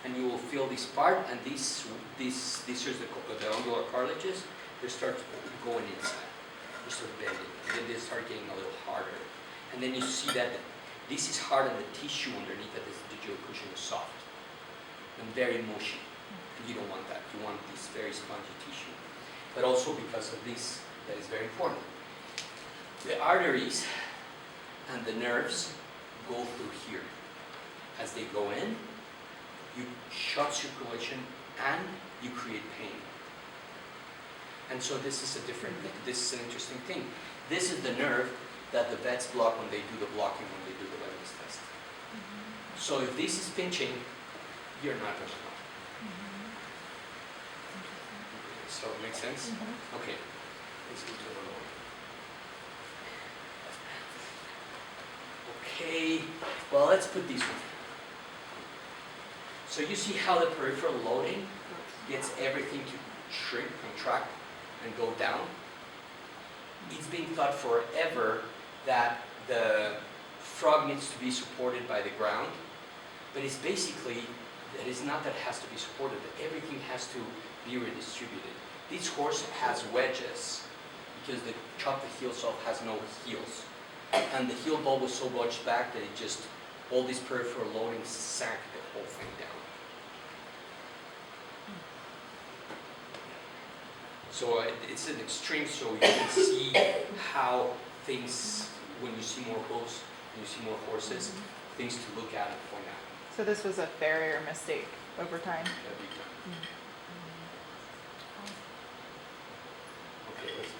and you will feel this part, and these are the ungular cartilages. They start going inside. They start bending, and then they start getting a little harder. And then you see that this is hard, and the tissue underneath that this digital cushion is soft and very mushy. And you don't want that. You want this very spongy tissue. But also because of this, that is very important. The arteries and the nerves go through here. As they go in, you shut circulation and you create pain. And so this is an interesting thing. This is the nerve that the vets block when they do the blocking, when they do the wetness test. So if this is pinching, you're not going to know. So it makes sense? Okay, let's go to the lower. Okay, well, let's put this one. So you see how the peripheral loading gets everything to shrink, contract, and go down? It's been thought forever that the frog needs to be supported by the ground, but it's basically, it is not that it has to be supported, but everything has to be redistributed. This horse has wedges because the chop the heels off has no heels. And the heel bulb was so bulged back that it just, all this peripheral loading sank the whole thing down. So it's an extreme, so you can see how things, when you see more hooves, when you see more horses, things to look at and point out. So this was a farrier mistake over time? That'd be done. Okay, let's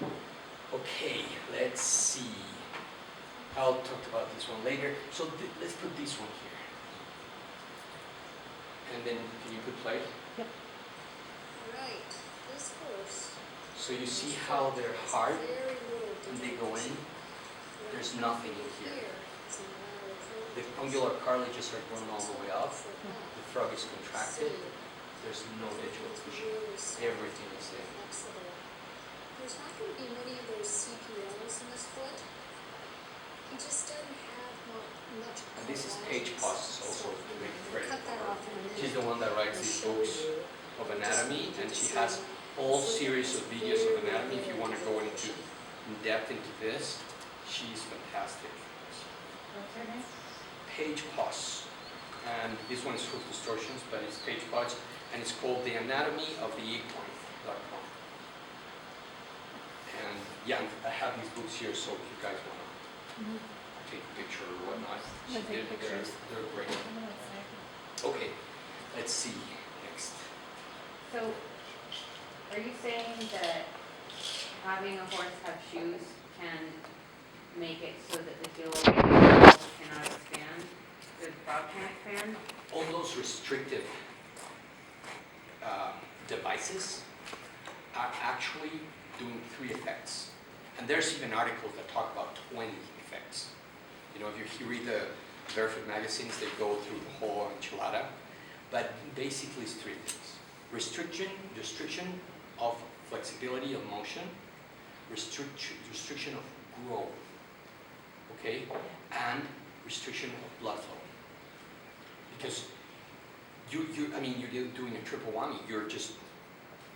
go. Okay, let's see. I'll talk about this one later. So let's put this one here. And then, can you put play? Yep. Right, this horse. So you see how they're hard when they go in? There's nothing in here. The ungular cartilages are going all the way up. The frog is contracted. There's no digital cushion. Everything is there. There's not going to be many of those CPLs in this foot. He just doesn't have much. And this is Paige Potts, also a great friend. Cut that off in a minute. She's the one that writes these books of anatomy, and she has whole series of videos of anatomy. If you want to go in depth into this, she's fantastic. What's her name? Paige Potts, and this one is Hoof Distortions, but it's Paige Potts, and it's called The Anatomy of the Equine.com. And yeah, I have these books here, so if you guys want to take a picture or whatnot, she Wanna take did. pictures? They're great. Okay, let's see next. So, are you saying that having a horse have shoes can make it so that the heel cannot expand, the frog can't expand? All those restrictive devices are actually doing 3 effects. And there's even articles that talk about 20 effects. You know, if you read the Barefoot magazines, they go through the whole enchilada. But basically it's 3 things. Restriction of flexibility of motion, restriction of growth, okay, and restriction of blood flow. because I mean, you're doing a triple whammy. You're just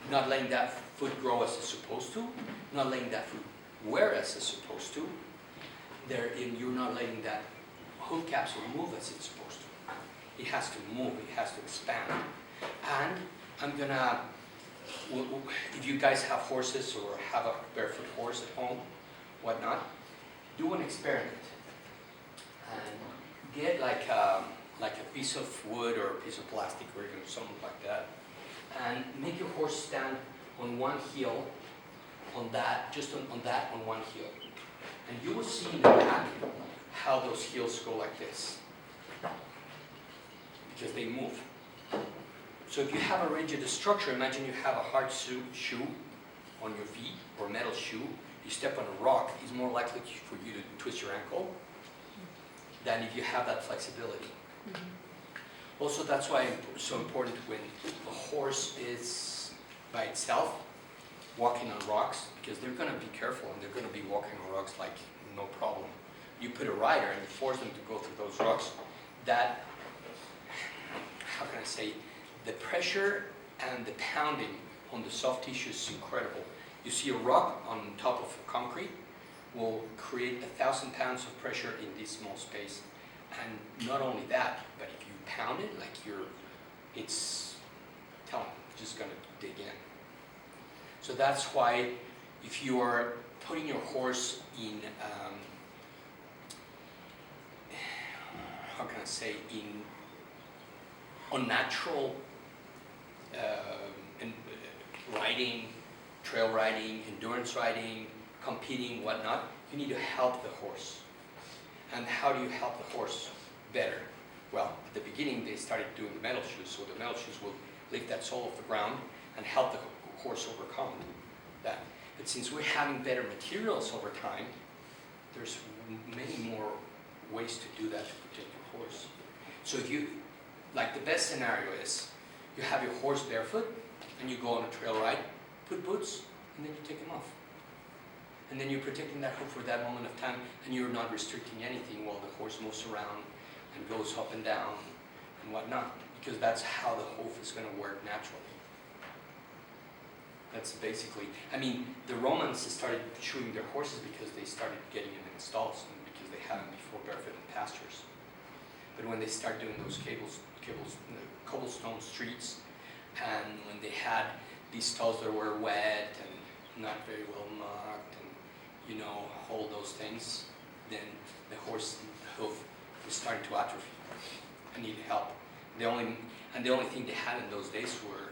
not letting that foot grow as it's supposed to, not letting that foot wear as it's supposed to. You're not letting that hoof capsule move as it's supposed to. It has to move, it has to expand. And I'm gonna, if you guys have horses or have a barefoot horse at home, whatnot, do an experiment. And get like a piece of wood or a piece of plastic or even something like that, and make your horse stand on one heel, on one heel. And you will see in the back how those heels go like this, because they move. So if you have a rigid structure, imagine you have a hard shoe on your feet, or a metal shoe, you step on a rock, it's more likely for you to twist your ankle than if you have that flexibility. Also, that's why it's so important when a horse is by itself, walking on rocks, because they're going to be careful and they're going to be walking on rocks like no problem. You put a rider and you force them to go through those rocks, that, how can I say, the pressure and the pounding on the soft tissue is incredible. You see a rock on top of concrete will create 1,000 pounds of pressure in this small space. And not only that, but if you pound it like it's just going to dig in. So that's why if you are putting your horse in, how can I say, in unnatural riding, trail riding, endurance riding, competing, whatnot, you need to help the horse. And how do you help the horse better? Well, at the beginning they started doing the metal shoes, so the metal shoes will lift that sole off the ground and help the horse overcome that. But since we're having better materials over time, there's many more ways to do that to protect your horse. So if you, like the best scenario is, you have your horse barefoot and you go on a trail ride, put boots, and then you take them off. And then you're protecting that hoof for that moment of time, and you're not restricting anything while the horse moves around and goes up and down and whatnot, because that's how the hoof is going to work naturally. That's basically, I mean, the Romans started shoeing their horses because they started getting them in stalls, and because they had them before barefoot in pastures. But when they started doing those cobblestone streets, and when they had these stalls that were wet and not very well marked, and you know, all those things, then the horse hoof was starting to atrophy and needed help. The only thing they had in those days were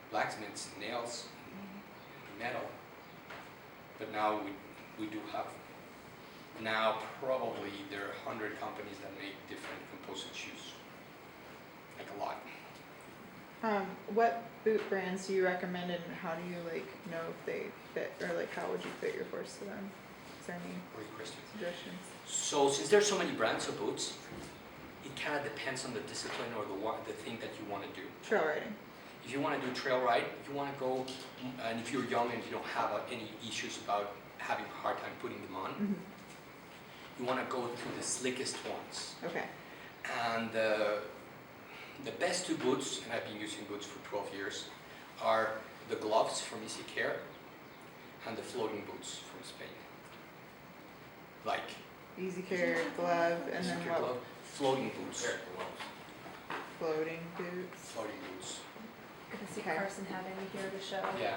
blacksmiths, nails, and metal. But now we do have, now probably there are 100 companies that make different composite shoes, like a lot. What boot brands do you recommend, and how do you know if they fit, or how would you fit your horse to them? Is there any Great question. suggestions? So since there's so many brands of boots, it kind of depends on the discipline or the thing that you want to do. Trail riding. If you want to do trail ride, you want to go, and if you're young and you don't have any issues about having a hard time putting them on, you want to go to the slickest ones. Okay. And the best two boots, and I've been using boots for 12 years, are the gloves from Easy Care and the floating boots from Spain. Like Easy Care glove, and Easy then Care what? glove, floating boots. Floating boots. Floating boots. Gonna see Okay. Carson have any here to show. Yeah,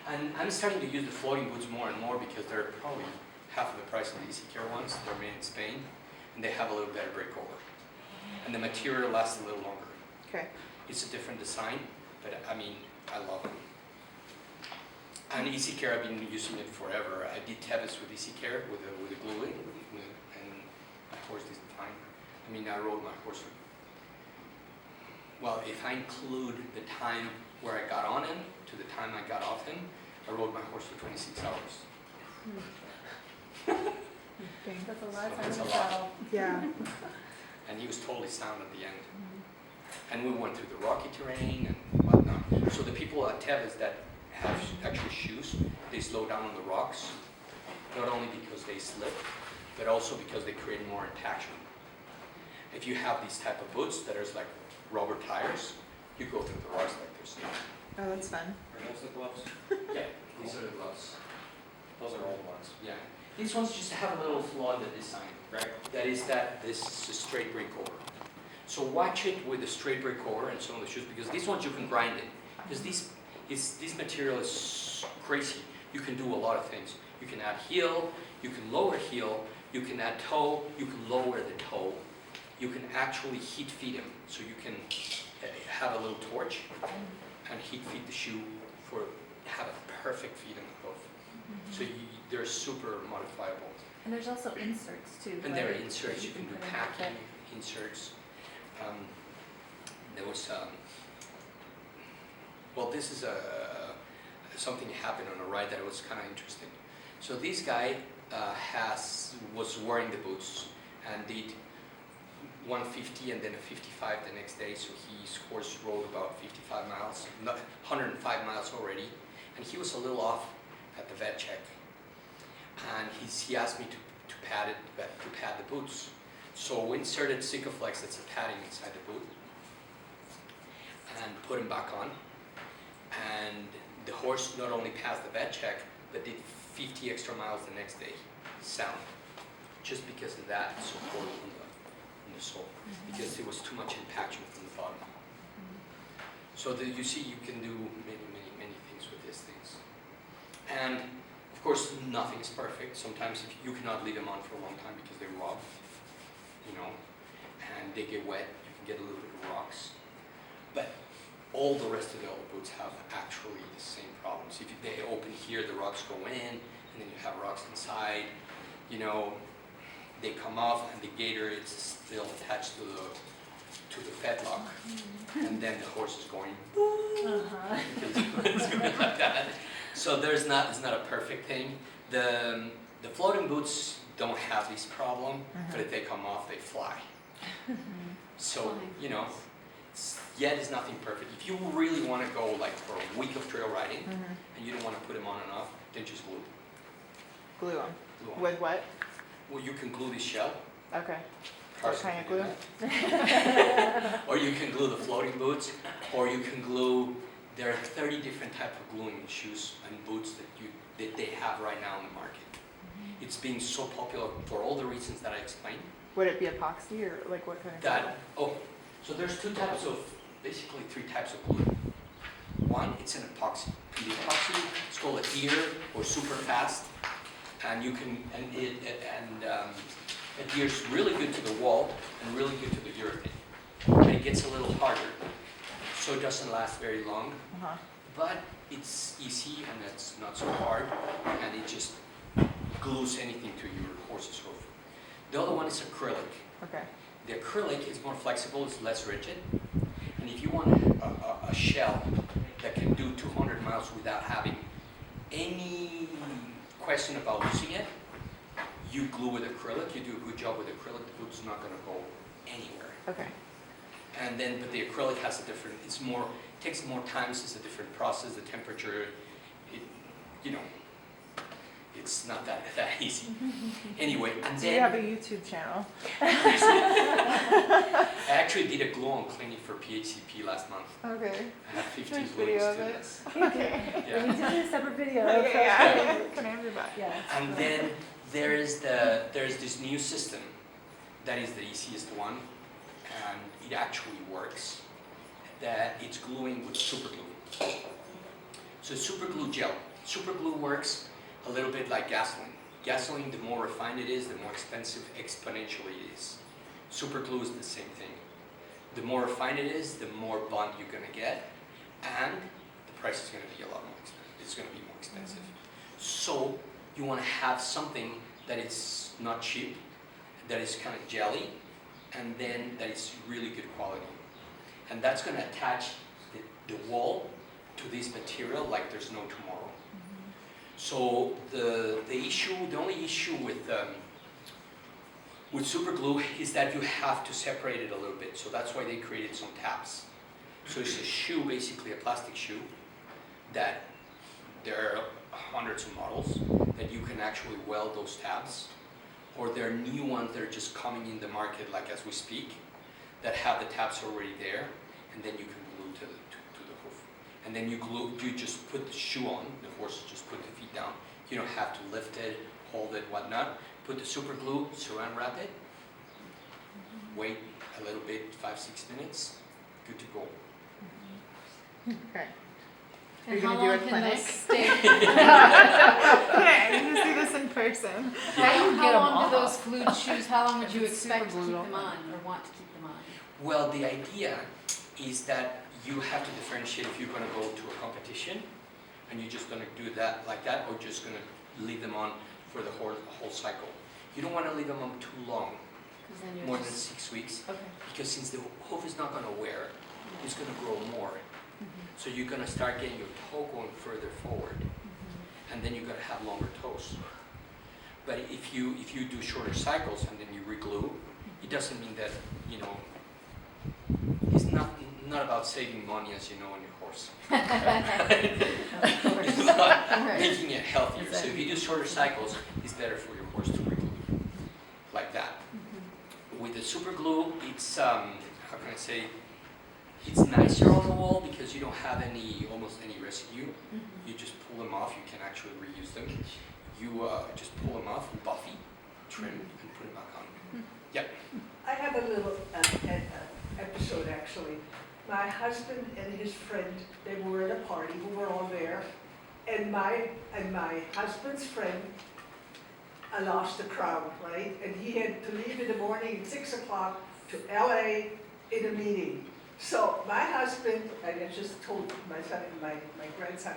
and I'm starting to use the floating boots more and more because they're probably half of the price of the Easy Care ones. They're made in Spain, and they have a little better breakover. And the material lasts a little longer. Okay. It's a different design, but I mean, I love them. And Easy Care, I've been using it forever. I did Tevis with Easy Care with the gluing, and my horse is fine. I mean, I rode my horse. Well, if I include the time where I got on him to the time I got off him, I rode my horse for 26 hours. Dang. That's a lot of So time that's to a lot. travel. Yeah. And he was totally sound at the end. And we went through the rocky terrain and whatnot. So the people at Tevis that have actual shoes, they slow down on the rocks, not only because they slip, but also because they create more attachment. If you have these type of boots that are like rubber tires, you go through the rocks like there's no. Oh, that's fun. Are those the gloves? Yeah, these are the gloves. Those are old ones. Yeah, these ones just have a little flaw in the design, right? That is that this is a straight breakover. So watch it with a straight breakover and some of the shoes, because these ones you can grind it. Because this material is crazy. You can do a lot of things. You can add heel, you can lower heel, you can add toe, you can lower the toe. You can actually heat feed them. So you can have a little torch and heat feed the shoe for have a perfect feed in the glove. So they're super modifiable. And there's also inserts too, And right? there are inserts, you can do put in packing, inserts. There was, well, this is something happened on a ride that was kind of interesting. So this guy was wearing the boots and did 150 and then a 55 the next day. So his horse rode about 55 miles, 105 miles already. And he was a little off at the vet check. And he asked me to pad the boots. So we inserted Sikaflex, that's a padding inside the boot, and put him back on. And the horse not only passed the vet check, but did 50 extra miles the next day, sound, just because of that support in the sole, because there was too much impaction from the bottom. So you see, you can do many things with these things. And of course, nothing is perfect. Sometimes you cannot leave them on for a long time because they rub, and they get wet. You can get a little bit of rocks. But all the rest of the other boots have actually the same problems. If they open here, the rocks go in, and then you have rocks inside. They come off, and the gator is still attached to the fetlock, and then the horse is going. It's going like that. So it's not a perfect thing. The floating boots don't have this problem, but if they come off, they fly. So it's nothing perfect. If you really want to go like for a week of trail riding, and you don't want to put them on and off, then just glue. Glue them. Glue 'em. With what? Well, you can glue the shell. Okay. Cars What kind can of do glue? that. Or you can glue the floating boots, or you can glue. There are 30 different types of gluing shoes and boots that they have right now in the market. It's being so popular for all the reasons that I explained. Would it be epoxy or like what kind of? So there's basically three types of glue. One, it's an epoxy. The epoxy is called adhere or super fast, and it adheres really good to the wall and really good to the urethane. And it gets a little harder, so it doesn't last very long. But it's easy and it's not so hard, and it just glues anything to your horse's hoof. The other one is acrylic. Okay. The acrylic is more flexible, it's less rigid, and if you want a shell that can do 200 miles without having any question about losing it, you glue with acrylic, you do a good job with acrylic, the boot's not going to go anywhere. Okay. But the acrylic has takes more time, it's a different process, the temperature, it's not that easy. Anyway, and So you have a YouTube channel. I actually did a glue-on clinic for PHCP last month. Okay. I have 15 There's gluings video of to it. this. Okay. Yeah. We did a separate video. Okay, yeah. Can I have your back? Yeah. And then there's this new system that is the easiest one, and it actually works. That it's gluing with super glue. So super glue gel. Super glue works a little bit like gasoline. Gasoline, the more refined it is, the more expensive exponentially it is. Super glue is the same thing. The more refined it is, the more bond you're going to get, and the price is going to be a lot more expensive. It's going to be more expensive. So you want to have something that is not cheap, that is kind of jelly, and then that is really good quality. And that's going to attach the wall to this material like there's no tomorrow. So the only issue with super glue is that you have to separate it a little bit. So that's why they created some tabs. So it's a shoe, basically a plastic shoe, that there are hundreds of models that you can actually weld those tabs. Or there are new ones that are just coming in the market like as we speak. that have the tabs already there, and then you can glue to the hoof. And then you just put the shoe on, the horse just put the feet down. You don't have to lift it, hold it, whatnot. Put the super glue, saran wrap it, wait a little bit, 5-6 minutes, good to go. Okay. And You're how gonna do long a can clinic? those stay? Okay, I need to see this in person. How long do those glued shoes, how long would you expect to keep glued them on. on, or want to keep them on? Well, the idea is that you have to differentiate if you're going to go to a competition and you're just going to do that like that, or just going to leave them on for the whole cycle. You don't want to leave them on too long, 'Cause then you're more than just, 6 weeks, okay. because since the hoof is not going to wear, it's going to grow more. So you're going to start getting your toe going further forward, and then you're going to have longer toes. But if you do shorter cycles and then you reglue, it doesn't mean that, you know, it's not about saving money, as you know, on your horse. It's about making it healthier. So if you do shorter cycles, it's better for your horse to reglue like that. With the super glue, it's how can I say? It's nicer on the wall because you don't have almost any residue. You just pull them off. You can actually reuse them. You just pull them off and buffy, trim, and put them back on. Yep. I have a little episode actually. My husband and his friend, they were at a party, we were all there, and my husband's friend lost the crowd, right? And he had to leave in the morning at 6 o'clock to LA in a meeting. So my husband, I just told my son, my grandson,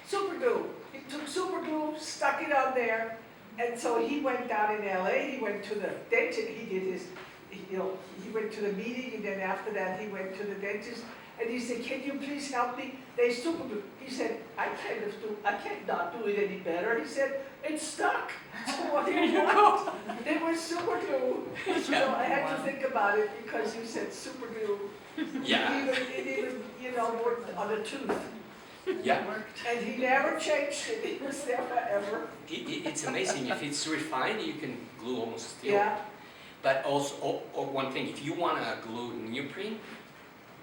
super glue. He took super glue, stuck it on there, and so he went down in LA, he went to the dentist, he went to the meeting, and then after that he went to the dentist, and he said, can you please help me? They super glue. He said, I can't not do it any better. He said, it's stuck. So what do you want? They were super glue. So I had to think about it because you said super glue. Yeah. It even, worked on a tooth. Yeah. And he never changed it. It was there forever. It's amazing. If it's refined, you can glue almost steel. Yeah. But also, one thing, if you want to glue neoprene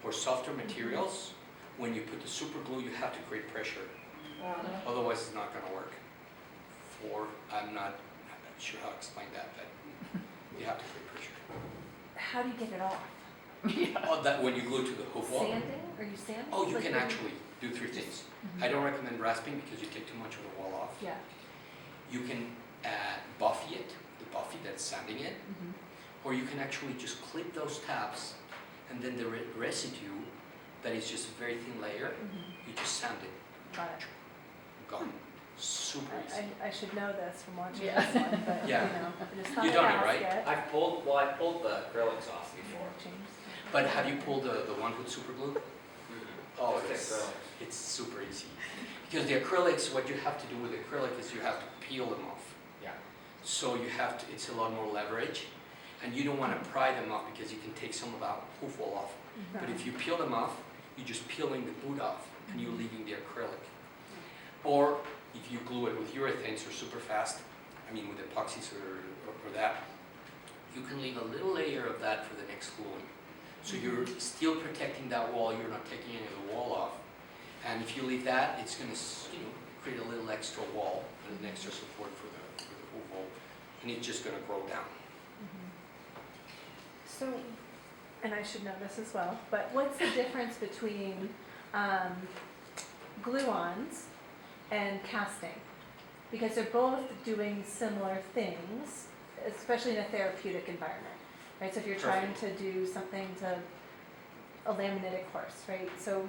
or softer materials, when you put the super glue, you have to create pressure. Otherwise, it's not going to work. I'm not sure how to explain that, but you have to create pressure. How do you get it off? Oh, that when you glue to the hoof wall? Sanding? Are you sanding? Oh, you Like can when actually do 3 things. I don't recommend rasping because you take too much of the wall off. Yeah. You can buffy it, the buffy that's sanding it, or you can actually just clip those tabs, and then the residue that is just a very thin layer, you just sand it. Got it. Gone. Super easy. I should know this from watching this one, but Yeah. it's not You've a done it, right? basket. I pulled the acrylics off before. But have you pulled the one with super glue? Oh, Just it's, acrylics. it's super easy. Because the acrylics, what you have to do with acrylic is you have to peel them off. Yeah. So you have to, it's a lot more leverage. And you don't want to pry them off because you can take some of that hoof wall off. But if you peel them off, you're just peeling the boot off and you're leaving the acrylic. Or if you glue it with urethanes or super fast, I mean with epoxies or that, you can leave a little layer of that for the next gluing. So you're still protecting that wall, you're not taking any of the wall off. And if you leave that, it's going to create a little extra wall, an extra support for the hoof wall, and it's just going to grow down. So, and I should know this as well, but what's the difference between glue-ons and casting? Because they're both doing similar things, especially in a therapeutic environment, right? So if you're trying to do something to a laminitic horse, right? So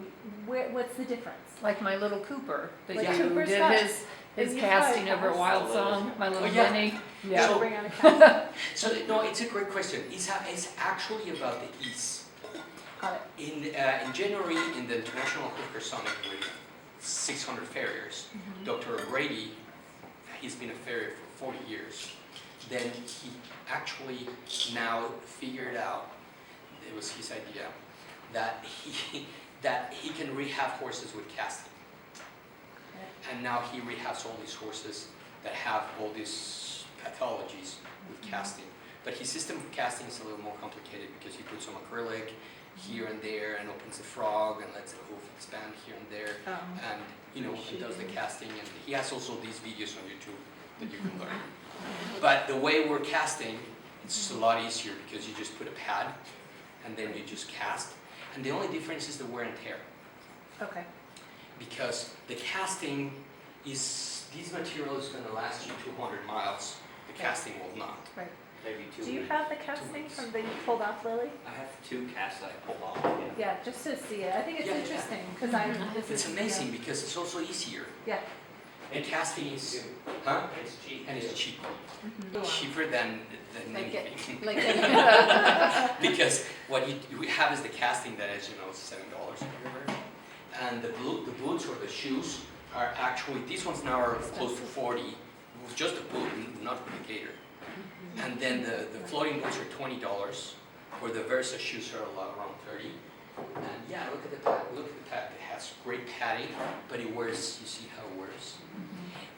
what's the difference? Like my little Cooper that Like you Cooper's did got- his and you casting probably over at cast. Wild Song, my little yeah. Vinny. Yeah. So- Bring out a cast. So no, it's a great question. It's actually about the ease. Got it. In January, in the International Hooker Summit with 600 farriers, Dr. O'Grady, he's been a farrier for 40 years. Then he actually now figured out, it was his idea, that he can rehab horses with casting. And now he rehabs all these horses that have all these pathologies with casting. But his system of casting is a little more complicated because he puts some acrylic here and there and opens the frog and lets the hoof expand here and there. And, you know, he does the casting, and he has also these videos on YouTube that you can learn. But the way we're casting, it's a lot easier because you just put a pad and then you just cast. And the only difference is the wear and tear. Okay. Because the casting is, this material is going to last you 200 miles. The casting will not. Right. Maybe 2 Do you weeks. have the casting from that you pulled off, Lily? I have 2 casts that I pulled off, yeah. Yeah, just to see it. I think it's Yeah, yeah. interesting because I. This It's is, amazing because it's also easier. Yeah. And casting is, huh? And it's cheap. And it's cheap. Yeah. Cheaper than Like it- anything. Like, Because what you have is the casting that is, you know, $7 everywhere. And the boots or the shoes are actually, these ones now are close to 40, with just the boot, not with the gaiter. And then the floating boots are $20, or the Versa shoes are around 30. And yeah, look at the pad, it has great padding, but it wears, you see how it wears?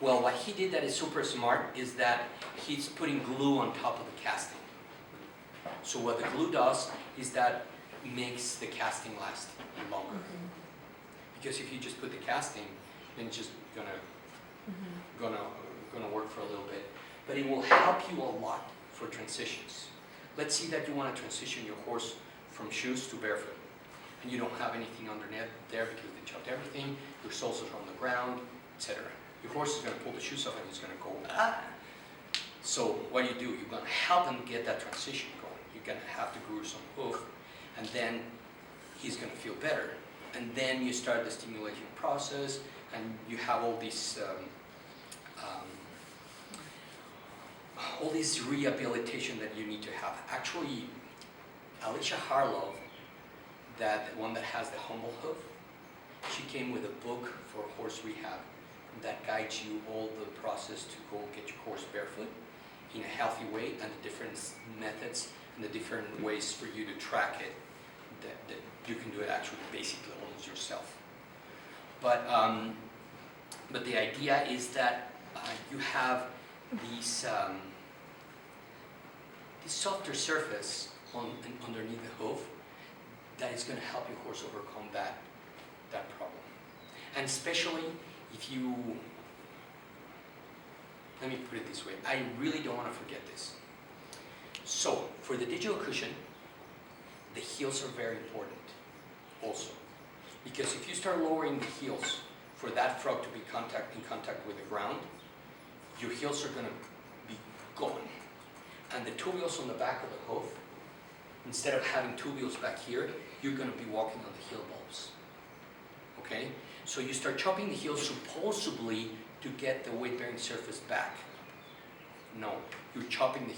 Well, what he did that is super smart is that he's putting glue on top of the casting. So what the glue does is that makes the casting last longer. Because if you just put the casting, then it's just gonna work for a little bit. But it will help you a lot for transitions. Let's see that you want to transition your horse from shoes to barefoot. And you don't have anything underneath there because they chopped everything, your soles are on the ground, etc. Your horse is going to pull the shoes off and he's going to go, ah. So what do? You're going to help him get that transition going. You're going to have to groove some hoof, and then he's going to feel better. And then you start the stimulation process, and you have all these rehabilitation that you need to have. Actually, Alicia Harlow, that one that has the humble hoof, she came with a book for horse rehab that guides you all the process to go get your horse barefoot in a healthy way, and the different methods and the different ways for you to track it, that you can do it actually basically almost yourself. But the idea is that you have these this softer surface underneath the hoof that is going to help your horse overcome that problem. And especially if you, let me put it this way, I really don't want to forget this. So for the digital cushion, the heels are very important also. Because if you start lowering the heels for that frog to be in contact with the ground, your heels are going to be gone. And the two wheels on the back of the hoof, instead of having two wheels back here, you're going to be walking on the heel bulbs. Okay? So you start chopping the heels supposedly to get the weight-bearing surface back. No, you're chopping the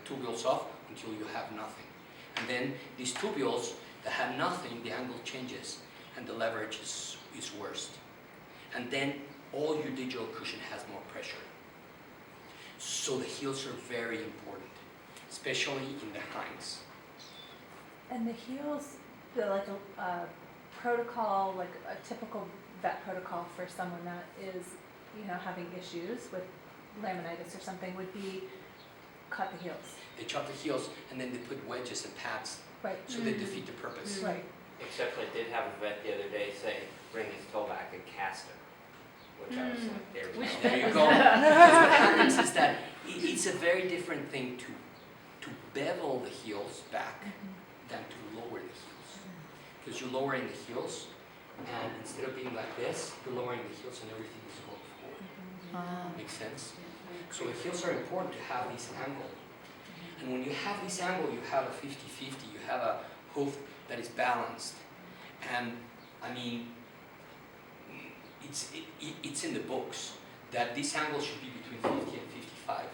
two wheels off until you have nothing. And then these two wheels that have nothing, the angle changes and the leverage is worst. And then all your digital cushion has more pressure. So the heels are very important, especially in the hinds. And the heels, like a protocol, like a typical vet protocol for someone that is, having issues with laminitis or something would be cut the heels. They chop the heels and then they put wedges and pads, Right. so they defeat the purpose. Right. Except I did have a vet the other day say, bring his toe back and cast him. Which I was like, there we go. There you go. Because what happens is that it's a very different thing to bevel the heels back than to lower the heels. Because you're lowering the heels, and instead of being like this, you're lowering the heels and everything is going forward. Makes sense? So the heels are important to have this angle. And when you have this angle, you have a 50-50, you have a hoof that is balanced. And I mean, it's in the books that this angle should be between 50 and 55.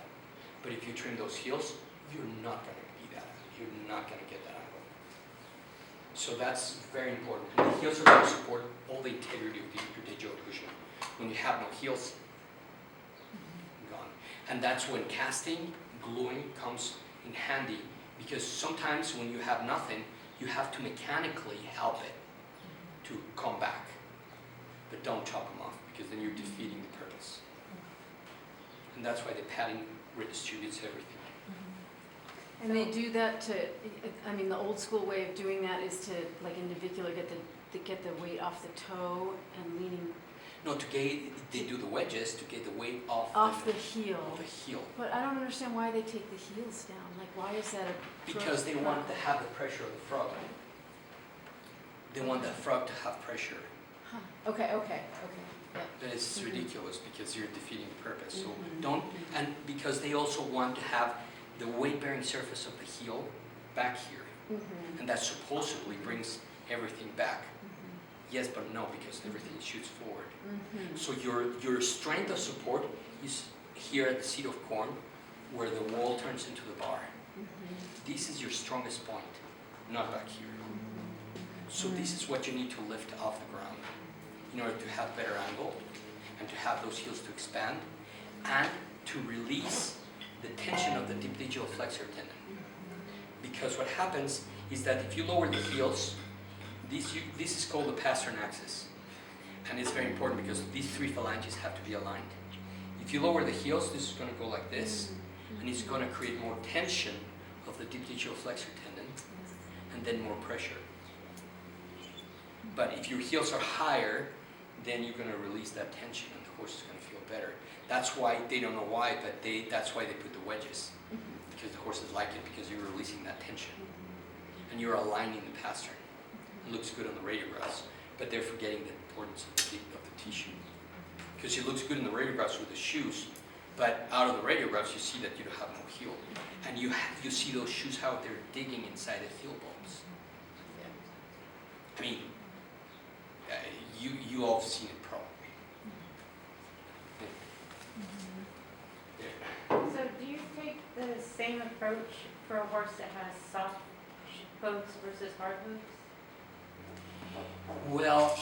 But if you trim those heels, you're not going to be that. You're not going to get that angle. So that's very important. And the heels are going to support all the integrity of your digital cushion. When you have no heels, gone. And that's when casting, gluing comes in handy, because sometimes when you have nothing, you have to mechanically help it to come back. But don't chop them off, because then you're defeating the purpose. And that's why the padding redistributes everything. And they do that to, I mean, the old school way of doing that is to, like in navicular, get the weight off the toe and leaning No, they do the wedges to get the weight off off the Of heel. the heel. But I don't understand why they take the heels down. Like, why is that a? Because they want to have the pressure of the frog. They want the frog to have pressure. Huh. Okay. Yeah. But it's ridiculous because you're defeating the purpose. So Mhm. don't, and because they also want to have the weight-bearing surface of the heel back here. Mm-hmm. And that supposedly brings everything back. Yes, but no, because everything shoots forward. Mm-hmm. So your strength of support is here at the seat of corn, where the wall turns into the bar. This is your strongest point, not back here. So this is what you need to lift off the ground in order to have better angle and to have those heels to expand and to release the tension of the deep digital flexor tendon. Because what happens is that if you lower the heels, this is called the pastern axis. And it's very important because these three phalanges have to be aligned. If you lower the heels, this is going to go like this, and it's going to create more tension of the deep digital flexor tendon, and then more pressure. But if your heels are higher, then you're going to release that tension, and the horse is going to feel better. That's why, they don't know why, but that's why they put the wedges. Because the horses like it, because you're releasing that tension. And you're aligning the pastern. It looks good on the radiographs, but they're forgetting the importance of the tissue. Because it looks good in the radiographs with the shoes, but out of the radiographs you see that you don't have no heel. And you see those shoes, how they're digging inside the heel bulbs. I mean, you all have seen it probably. So do you take the same approach for a horse that has soft hooves versus hard hooves? Well,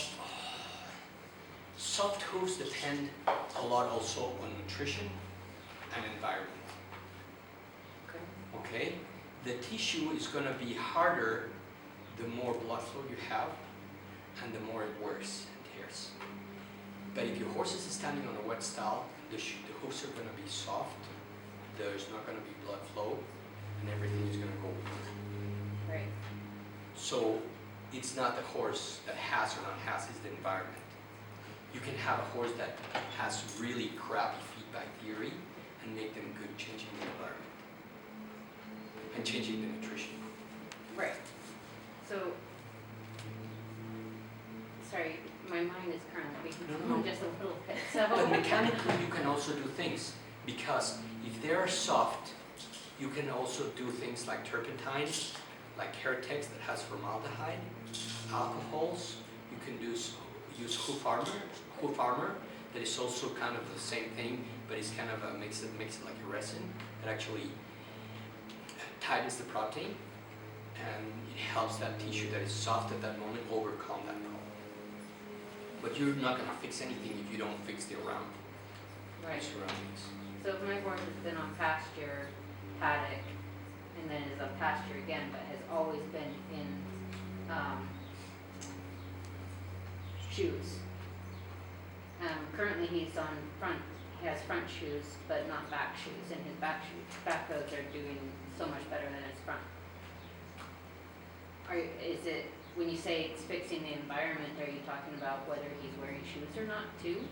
soft hooves depend a lot also on nutrition and environment. Okay? The tissue is going to be harder the more blood flow you have and the more it wears and tears. But if your horse is standing on a wet stall, the hooves are going to be soft, there's not going to be blood flow, and everything is going to go. Right. So it's not the horse that has or not has, it's the environment. You can have a horse that has really crappy feedback theory and make them good changing the environment and changing the nutrition. Right. So, sorry, my mind is currently No. just a little bit. So. But mechanically you can also do things, because if they are soft, you can also do things like turpentine, like Heratex that has formaldehyde, alcohols. You can use hoof armor that is also kind of the same thing, but it's kind of makes it like a resin that actually tightens the protein, and it helps that tissue that is soft at that moment overcome that problem. But you're not going to fix anything if you don't fix the surroundings. So if my horse has been on pasture, paddock, and then is on pasture again, but has always been in shoes. Currently he's on he has front shoes, but not back shoes, and his back roads are doing so much better than his front. Is it, when you say it's fixing the environment, are you talking about whether he's wearing shoes or not too?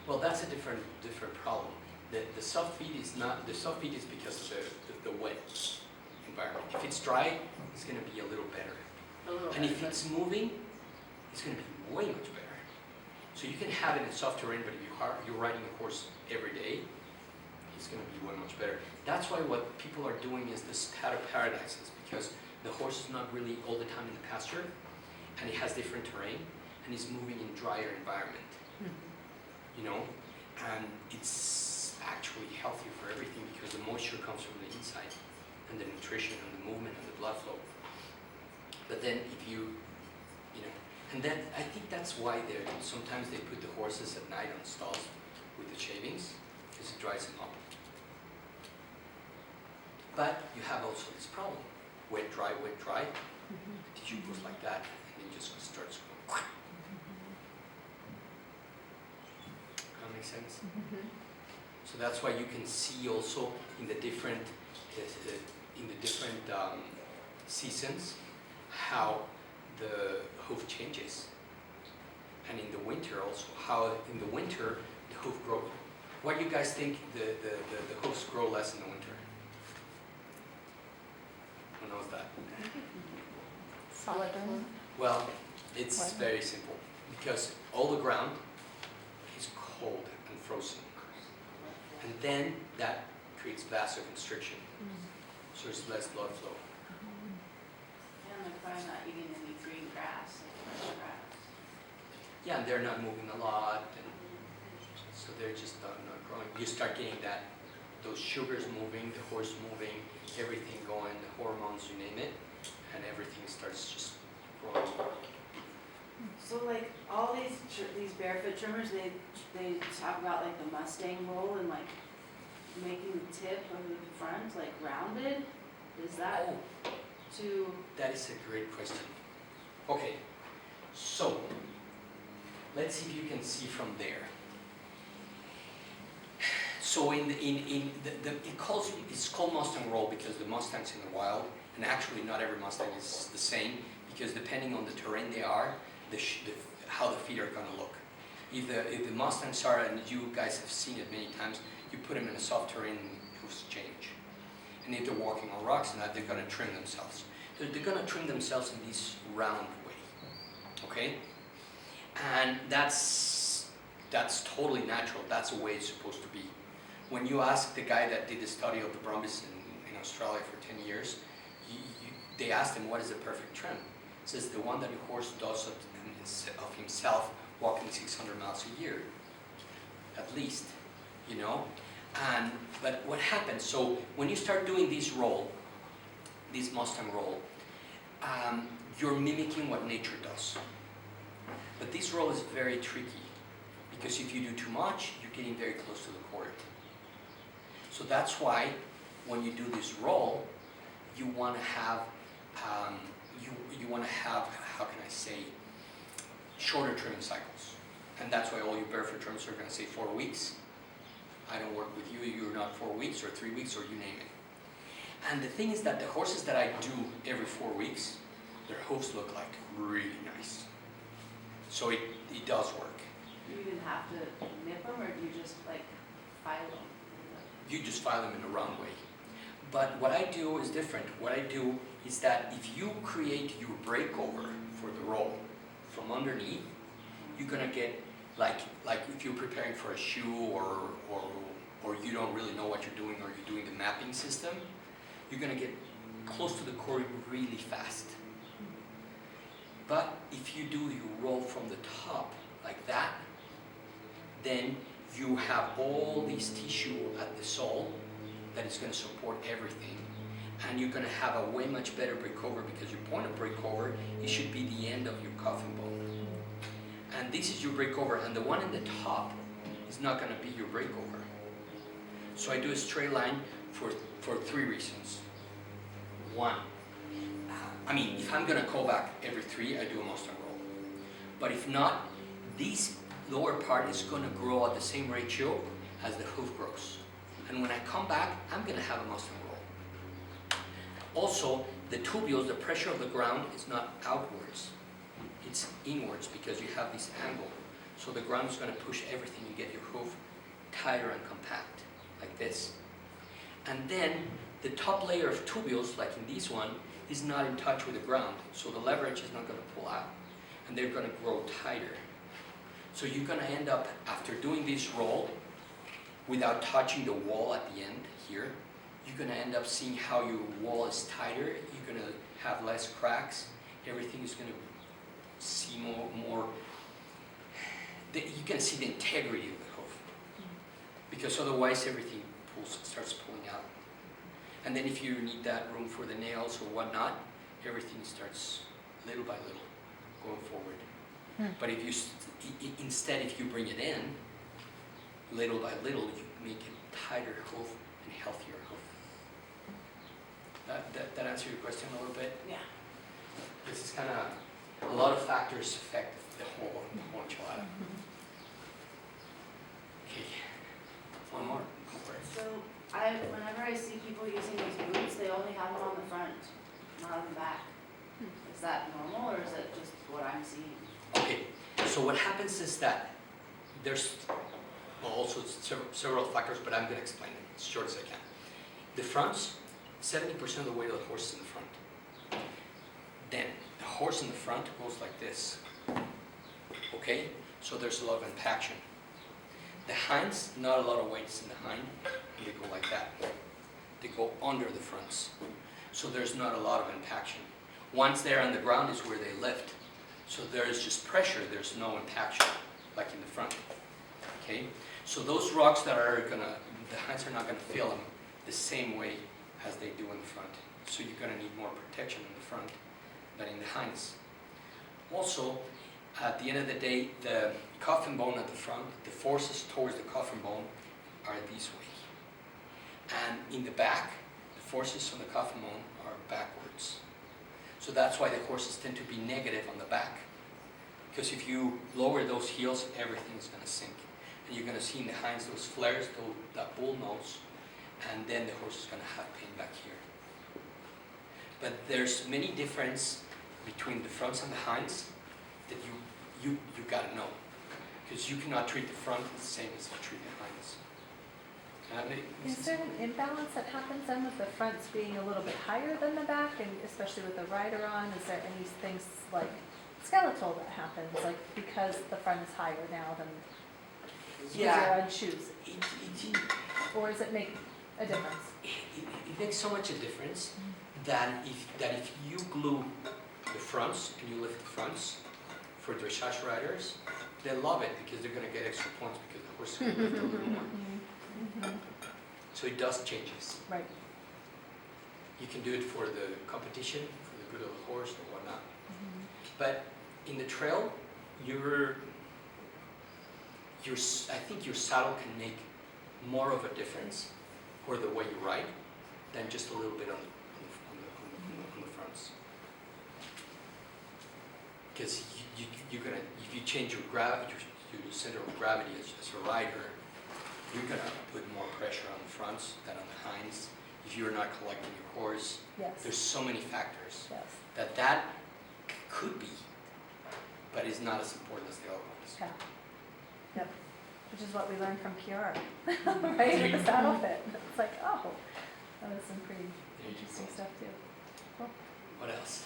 Well, that's a different problem. The soft feet is not, the soft feet is because of the wet environment. If it's dry, it's going to be a little better. And if it's moving, it's going to be way much better. So you can have it in soft terrain, but if you're riding a horse every day, it's going to be way much better. That's why what people are doing is this paradises, because the horse is not really all the time in the pasture, and it has different terrain, and it's moving in drier environment. You know, and it's actually healthier for everything because the moisture comes from the inside, and the nutrition and the movement and the blood flow. But then if you know, and then I think that's why sometimes they put the horses at night on stalls with the shavings, because it dries them up. But you have also this problem, wet, dry, the tissue goes like that, and it just starts going. That makes sense? So that's why you can see also in the different in the different seasons how the hoof changes. And in the winter also, how in the winter the hoof grows. Why do you guys think the hoofs grow less in the winter? Who knows that? Well, it's very simple. Because all the ground is cold and frozen. And then that creates vasoconstriction. So there's less blood flow. And they're probably not eating any green grass, like fresh grass. Yeah, and they're not moving a lot, and so they're just not growing. You start getting those sugars moving, the horse moving, everything going, the hormones, you name it, and everything starts just growing. So like all these barefoot trimmers, they talk about like the Mustang roll and like making the tip of the front like rounded. Is that to? That is a great question. Okay, so let's see if you can see from there. So it's called Mustang roll because the Mustangs in the wild, and actually not every Mustang is the same because depending on the terrain they are, how the feet are going to look. If the Mustangs are, and you guys have seen it many times, you put them in a soft terrain and hoofs change. And if they're walking on rocks and that, they're going to trim themselves. So they're going to trim themselves in this round way, okay? And that's totally natural. That's the way it's supposed to be. When you ask the guy that did the study of the Brumbies in Australia for 10 years, they asked him, what is the perfect trim? He says, the one that a horse does of himself walking 600 miles a year, at least, you know? But what happens, so when you start doing this Mustang roll, you're mimicking what nature does. But this roll is very tricky because if you do too much, you're getting very close to the cord. So that's why when you do this roll, you want to have, how can I say, shorter trimming cycles. And that's why all you barefoot trimmers are going to say 4 weeks. I don't work with you, you're not 4 weeks or 3 weeks or you name it. And the thing is that the horses that I do every 4 weeks, their hoofs look like really nice. So it does work. Do you even have to nip them or do you just like file them? You just file them in a round way. But what I do is different. What I do is that if you create your breakover for the roll from underneath, you're gonna get like if you're preparing for a shoe or you don't really know what you're doing or you're doing the mapping system, you're gonna get close to the cord really fast. But if you do your roll from the top like that, then you have all this tissue at the sole that is going to support everything. And you're going to have a way much better breakover because your point of breakover, it should be the end of your coffin bone. And this is your breakover, and the one in the top is not going to be your breakover. So I do a straight line for 3 reasons. One, if I'm going to call back every 3, I do a Mustang roll. But if not, this lower part is going to grow at the same ratio as the hoof grows. And when I come back, I'm going to have a Mustang roll. Also, the tubules, the pressure of the ground is not outwards. It's inwards because you have this angle. So the ground is going to push everything and get your hoof tighter and compact, like this. And then the top layer of tubules, like in this one, is not in touch with the ground. So the leverage is not going to pull out. And they're going to grow tighter. So you're going to end up, after doing this roll, without touching the wall at the end here, you're going to end up seeing how your wall is tighter. You're going to have less cracks. Everything is going to see more you can see the integrity of the hoof. Because otherwise everything starts pulling out. And then if you need that room for the nails or whatnot, everything starts little by little going forward. But if you instead, if you bring it in, little by little, you make it tighter hoof and healthier hoof. That answer your question a little bit? Yeah. This is kind of, a lot of factors affect the whole enchilada. Okay, one more. Go for it. So whenever I see people using these boots, they only have them on the front, not on the back. Is that normal, or is it just what I'm seeing? Okay, so what happens is that there's also several factors, but I'm gonna explain it as short as I can. The fronts, 70% of the weight of the horse is in the front. Then the horse in the front goes like this. Okay, so there's a lot of impaction. The hinds, not a lot of weights in the hind, and they go like that. They go under the fronts. So there's not a lot of impaction. Once they're on the ground is where they lift. So there's just pressure, there's no impaction, like in the front. Okay, so those rocks that are gonna, the hinds are not gonna feel them the same way as they do in the front. So you're gonna need more protection in the front than in the hinds. Also, at the end of the day, the coffin bone at the front, the forces towards the coffin bone are this way. And in the back, the forces on the coffin bone are backwards. So that's why the horses tend to be negative on the back. Because if you lower those heels, everything is going to sink. And you're going to see in the hinds those flares, that bull nose, and then the horse is going to have pain back here. But there's many difference between the fronts and the hinds that you got to know. Because you cannot treat the front the same as you treat the hinds. Is there an imbalance that happens then with the fronts being a little bit higher than the back, and especially with the rider on? Is there any things like skeletal that happens, like because the front is higher now than Yeah. on shoes? Or does it make a difference? It makes so much a difference that if you glue the fronts and you lift the fronts for dressage riders, they love it because they're going to get extra points because the horse is going to lift a little more. So it does changes. Right. You can do it for the competition, for the good of the horse or whatnot. But in the trail, I think your saddle can make more of a difference for the way you ride than just a little bit on the fronts. Because you're gonna, if you change your center of gravity as a rider, you're gonna put more pressure on the fronts than on the hinds. If you're not collecting your horse, Yes. there's so many factors Yes. that could be, but is not as important as the other ones. Yeah. Yep. Which is what we learned from PR, right? With the saddle fit. It's like, oh, that was some pretty interesting stuff too. What else?